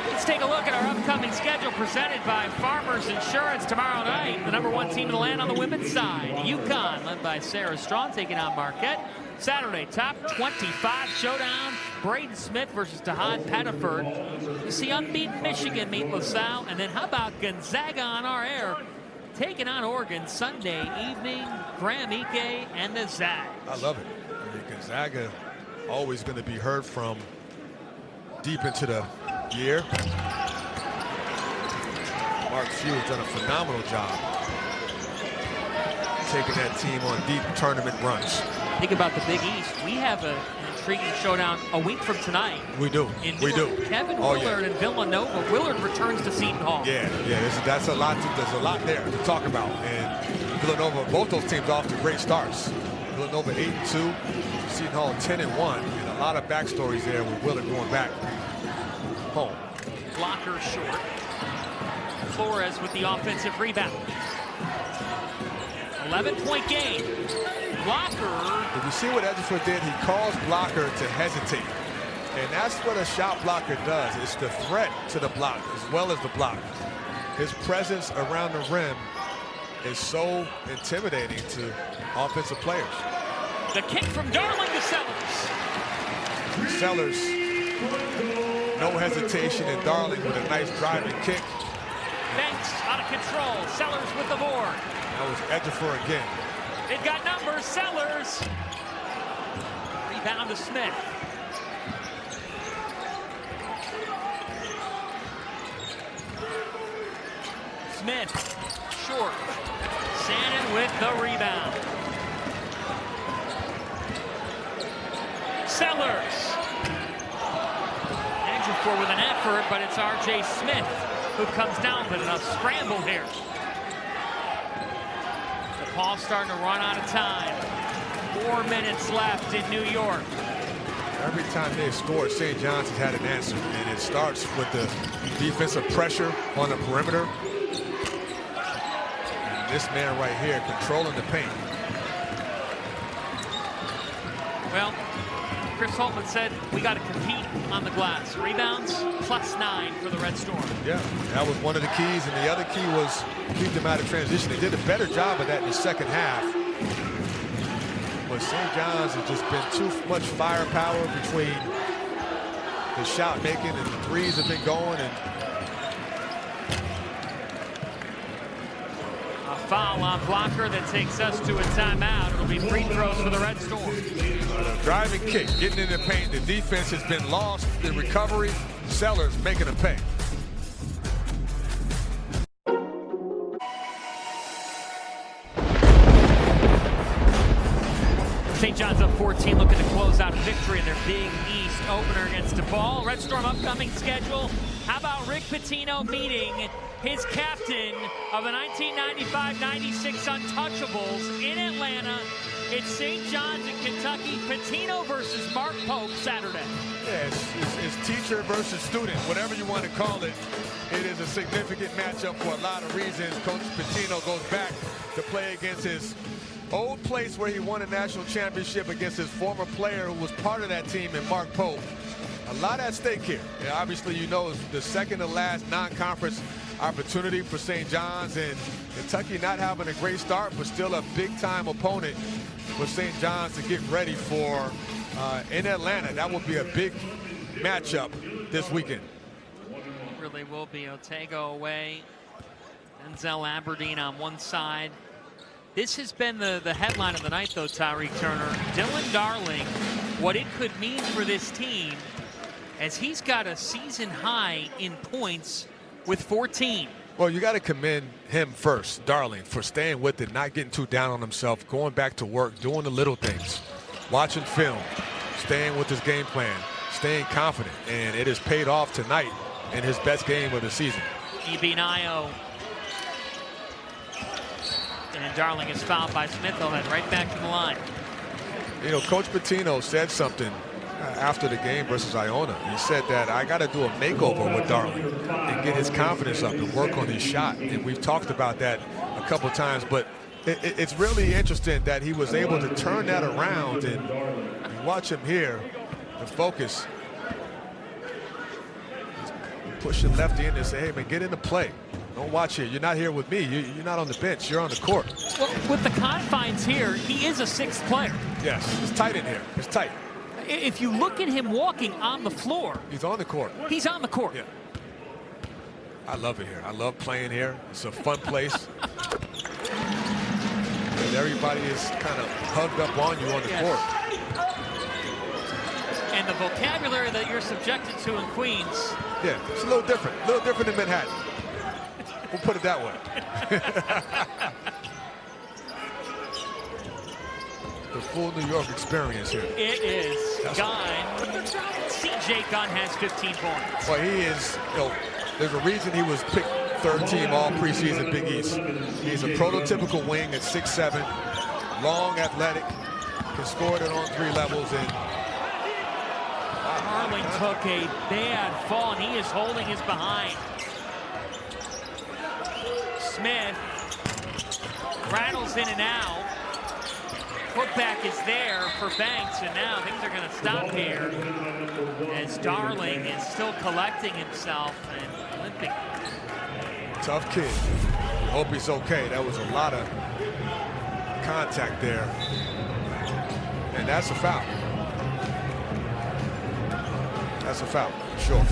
Let's take a look at our upcoming schedule presented by Farmers Insurance tomorrow night. The #1 team in the land on the women's side, UConn, led by Sarah Strong, taking on Marquette. Saturday, top 25 showdown. Braden Smith versus Tahad Pettiford. You see unbeaten Michigan meet LaSalle. And then how about Gonzaga on our air, taking on Oregon Sunday evening. Graham Ike and the Zags. I love it. I mean, Gonzaga always going to be heard from deep into the year. Mark Few has done a phenomenal job taking that team on deep tournament runs. Think about the Big East. We have an intriguing showdown a week from tonight. We do. We do. Kevin Willard and Villanova. Willard returns to Seton Hall. Yeah. That's a lot. There's a lot there to talk about. And Villanova, both those teams off to great starts. Villanova 8-2, Seton Hall 10-1, and a lot of backstories there with Willard going back home. Blocker short. Flores with the offensive rebound. 11-point game. Blocker. If you see what Ejiofor did, he caused Blocker to hesitate. And that's what a shot blocker does. It's the threat to the block as well as the block. His presence around the rim is so intimidating to offensive players. The kick from Darling to Sellers. Sellers, no hesitation, and Darling with a nice driving kick. Banks out of control. Sellers with the board. That was Ejiofor again. They've got numbers. Sellers. Rebound to Smith. Smith, short. Sanin with the rebound. Sellers. Ejiofor with an effort, but it's R.J. Smith who comes down with a scramble here. DePaul starting to run out of time. 4 minutes left in New York. Every time they've scored, St. John's has had an answer, and it starts with the defensive pressure on the perimeter. And this man right here controlling the paint. Well, Chris Holtman said, we got to compete on the glass. Rebounds, +9 for the Red Storm. Yeah, that was one of the keys, and the other key was keep them out of transition. They did a better job of that in the second half. But St. John's has just been too much firepower between the shot making and the threes have been going. And a foul on Blocker that takes us to a timeout. It'll be free throws for the Red Storm. Driving kick, getting in the paint. The defense has been lost. The recovery, Sellers making a pay. St. John's up 14, looking to close out a victory in their Big East opener against DePaul. Red Storm upcoming schedule. How about Rick Pitino meeting his captain of the 1995-96 Untouchables in Atlanta? It's St. John's in Kentucky. Pitino versus Mark Pope Saturday. Yeah, it's teacher versus student, whatever you want to call it. It is a significant matchup for a lot of reasons. Coach Pitino goes back to play against his old place where he won a national championship against his former player who was part of that team in Mark Pope. A lot at stake here. And obviously, you know, it's the second to last non-conference opportunity for St. John's, and Kentucky not having a great start, but still a big-time opponent for St. John's to get ready for in Atlanta. That will be a big matchup this weekend. It really will be. Otago away. Denzel Aberdeen on one side. This has been the headline of the night, though, Tyreek Turner. Dylan Darling, what it could mean for this team, as he's got a season high in points with 14. Well, you got to commend him first, Darling, for staying with it, not getting too down on himself, going back to work, doing the little things, watching film, staying with his game plan, staying confident, and it has paid off tonight in his best game of the season. E.B. Nio. And Darling is fouled by Smith. They'll head right back to the line. You know, Coach Pitino said something after the game versus Iona. He said that I got to do a makeover with Darling and get his confidence up and work on his shot. And we've talked about that a couple times, but it's really interesting that he was able to turn that around. And you watch him here, the focus. He's pushing lefty in and say, hey, man, get into play. Don't watch here. You're not here with me. You're not on the bench. You're on the court. Well, with the confines here, he is a sixth player. Yes, it's tight in here. It's tight. If you look at him walking on the floor. He's on the court. He's on the court. Yeah. I love it here. I love playing here. It's a fun place. And everybody is kind of hugged up on you on the court. And the vocabulary that you're subjected to in Queens. Yeah, it's a little different. A little different in Manhattan. We'll put it that way. The full New York experience here. It is. Gunn. C.J. Gunn has 15 points. Well, he is, you know, there's a reason he was picked third team all preseason Big East. He's a prototypical wing at 6'7", long, athletic, can score it on 3 levels. And Darling took a bad fall, and he is holding his behind. Smith rattles in and out. Putback is there for Banks, and now things are going to stop here as Darling is still collecting himself and limping. Tough kid. Hope he's okay. That was a lot of contact there. And that's a foul. That's a foul, sure.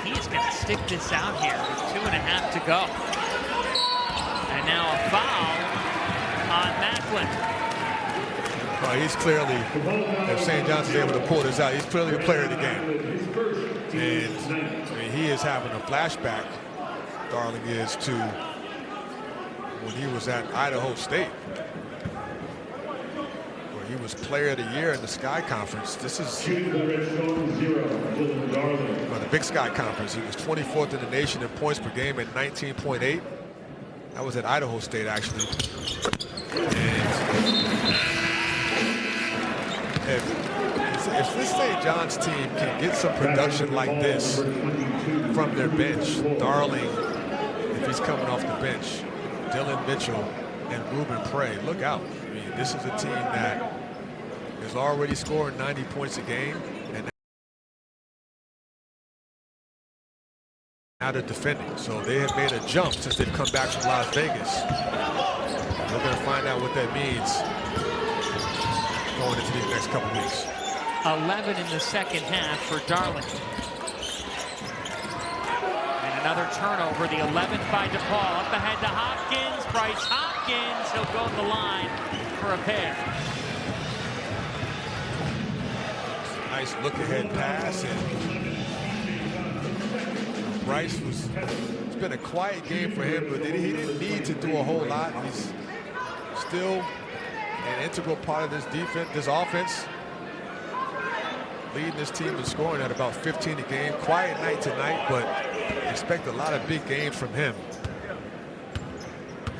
He's going to stick this out here with 2.5 to go. And now a foul on Macklin. Well, he's clearly, if St. John's is able to pull this out, he's clearly the player of the game. And I mean, he is having a flashback, Darling is, to when he was at Idaho State, where he was player of the year in the Sky Conference. This is the Big Sky Conference. He was 24th in the nation in points per game at 19.8. That was at Idaho State, actually. And if this St. John's team can get some production like this from their bench, Darling, if he's coming off the bench, Dylan Mitchell and Ruben Prey, look out. I mean, this is a team that is already scoring 90 points a game, and now they're defending. So they have made a jump since they've come back from Las Vegas. We're going to find out what that means going into these next couple weeks. 11 in the second half for Darling. And another turnover, the 11th by DePaul. Up ahead to Hopkins, Bryce Hopkins. He'll go to the line for a pair. Nice look-ahead pass, and Bryce it's been a quiet game for him, but he didn't need to do a whole lot. He's still an integral part of this defense, this offense, leading this team in scoring at about 15 a game. Quiet night tonight, but expect a lot of big games from him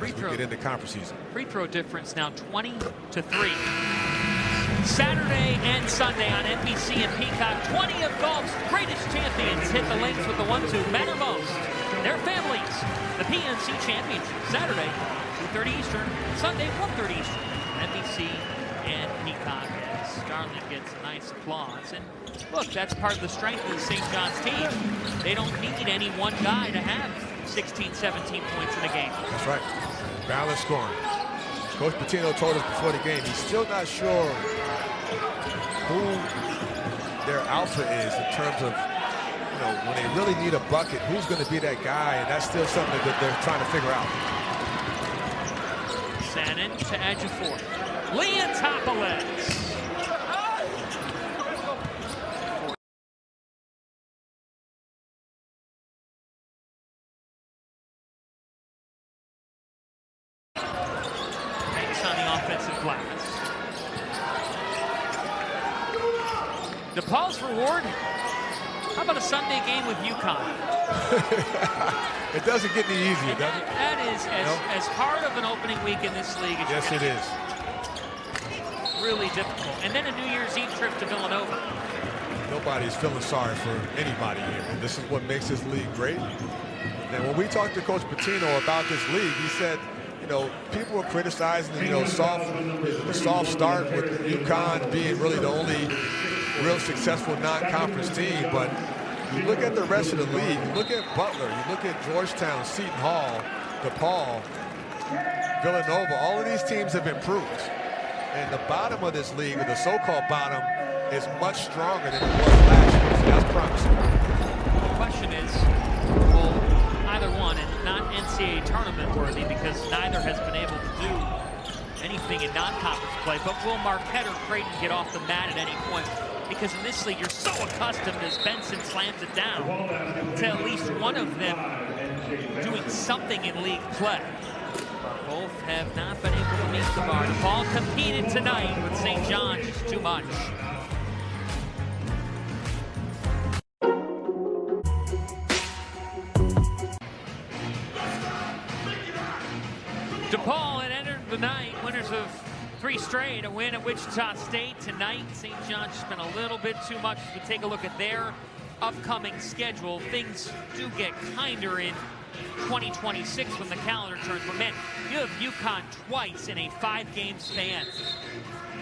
as we get into conference season. Free throw difference now 20-3. Saturday and Sunday on NBC and Peacock, 20 of golf's greatest champions hit the links with the 1-2 matter most. Their families, the PNC Championship, Saturday, 2:30 Eastern, Sunday, 1:30 Eastern, NBC and Peacock, as Darling gets a nice applause. And look, that's part of the strength of the St. John's team. They don't need any one guy to have 16, 17 points in a game. That's right. Balanced scoring. Coach Patino told us before the game he's still not sure who their alpha is in terms of, you know, when they really need a bucket, who's going to be that guy, and that's still something that they're trying to figure out. Sannon to Ejiofor. Leontopoulos. On the offensive glass. DePaul's reward? How about a Sunday game with UConn? It doesn't get any easier, does it? That is as hard of an opening week in this league as yes, you can. it is. Really difficult. And then a New Year's Eve trip to Villanova. Nobody's feeling sorry for anybody here. And this is what makes this league great. And when we talked to Coach Patino about this league, he said, you know, people were criticizing, you know, the soft start with UConn being really the only real successful non-conference team. But you look at the rest of the league, you look at Butler, you look at Georgetown, Seton Hall, DePaul, Villanova, all of these teams have improved. And the bottom of this league, or the so-called bottom, is much stronger than it was last year. So that's promising. The question is, well, either one, and not NCAA tournament worthy because neither has been able to do anything in non-conference play, but will Marquette or Creighton get off the mat at any point? Because in this league, you're so accustomed, as Benson slams it down, to at least one of them doing something in league play. Both have not been able to meet the bar. DePaul competed tonight with St. John's, just too much. DePaul had entered the night winners of 3 straight, a win at Wichita State. Tonight, St. John's just been a little bit too much. As we take a look at their upcoming schedule, things do get kinder in 2026 when the calendar turns. But man, you have UConn twice in a 5-game span.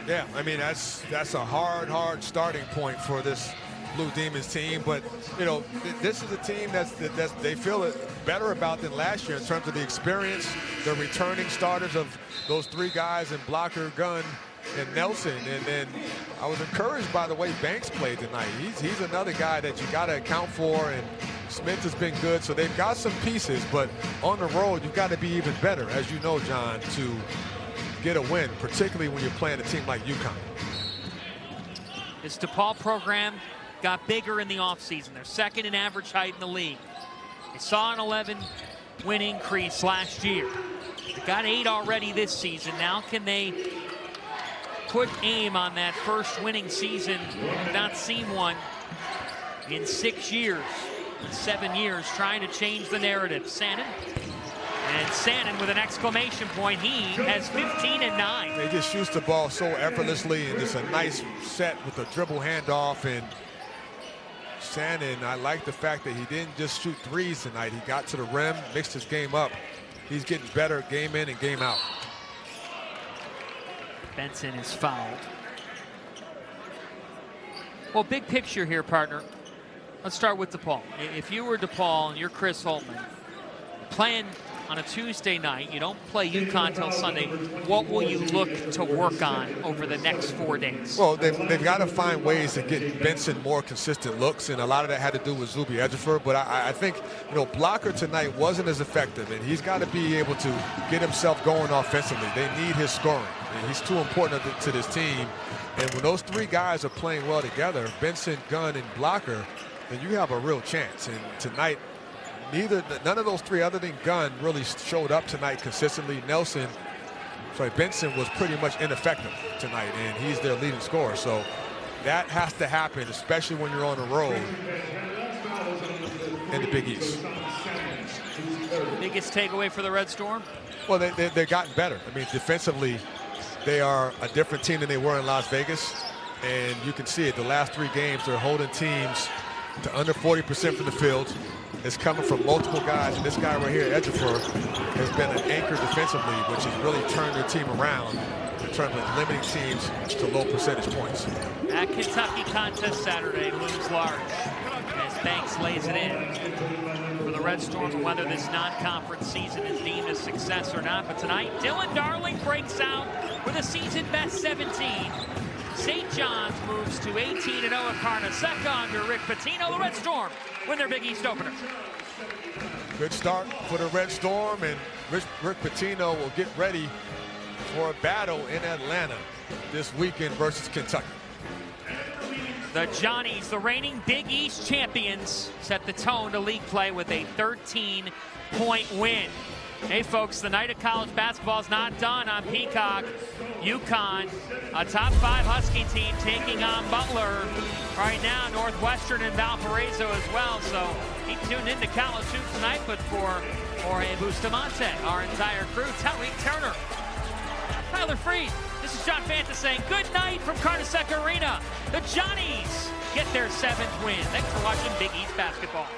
Yeah, I mean, that's a hard starting point for this Blue Demons team, but you know, this is a team that's they feel it better about than last year in terms of the experience, the returning starters of those 3 guys in Blocker, Gunn, and Nelson. And then I was encouraged by the way Banks played tonight. He's another guy that you got to account for, and Smith has been good. So they've got some pieces, but on the road you've got to be even better, as you know, John, to get a win, particularly when you're playing a team like UConn. This DePaul program got bigger in the offseason. They're second in average height in the league. They saw an 11-win increase last year. They got 8 already this season. Now can they put aim on that first winning season? We've not seen one in 6 years, 7 years, trying to change the narrative. Sannon. And Sannon with an exclamation point. He has 15 and 9. They just shoots the ball so effortlessly, and it's a nice set with a dribble handoff. And Sannon, I like the fact that he didn't just shoot threes tonight. He got to the rim, mixed his game up. He's getting better game in and game out. Benson is fouled. Well, big picture here, partner. Let's start with DePaul. If you were DePaul and you're Chris Holtman, playing on a Tuesday night, you don't play UConn till Sunday, what will you look to work on over the next 4 days? Well, they've got to find ways to get Benson more consistent looks, and a lot of that had to do with SJUBB. But I think, Blocker tonight wasn't as effective, and he's got to be able to get himself going offensively. They need his scoring, and he's too important to this team. And when those 3 guys are playing well together, Benson, Gunn, and Blocker, then you have a real chance. And tonight, none of those 3 other than Gunn really showed up tonight consistently. Benson was pretty much ineffective tonight, and he's their leading scorer. So that has to happen, especially when you're on the road in the Big East. Biggest takeaway for the Red Storm? Well, they've gotten better. I mean, defensively, they are a different team than they were in Las Vegas, and you can see it. The last 3 games, they're holding teams to under 40% from the field. It's coming from multiple guys, and this guy right here, Ejiofor, has been an anchor defensively, which has really turned their team around in terms of limiting teams to low percentage points. At Kentucky contest Saturday looms large as Banks lays it in for the Red Storm, whether this non-conference season is deemed a success or not. But tonight, Dylan Darling breaks out with a season best 17. St. John's moves to 18-0 at Carnesecca under Rick Pitino. The Red Storm win their Big East opener. Good start for the Red Storm, and Rick Pitino will get ready for a battle in Atlanta this weekend versus Kentucky. The Johnnies, the reigning Big East champions, set the tone to league play with a 13-point win. Hey folks, the night of college basketball is not done on Peacock. UConn, a top 5 Husky team, taking on Butler. Right now, Northwestern and Valparaiso as well. So keep tuned in to College Hoops tonight. But for Jorge Bustamante, our entire crew, Talik Turner, Tyler Freed, this is John Fanta saying good night from Carnesecca Arena. The Johnnies get their 7th win. Thanks for watching Big East basketball.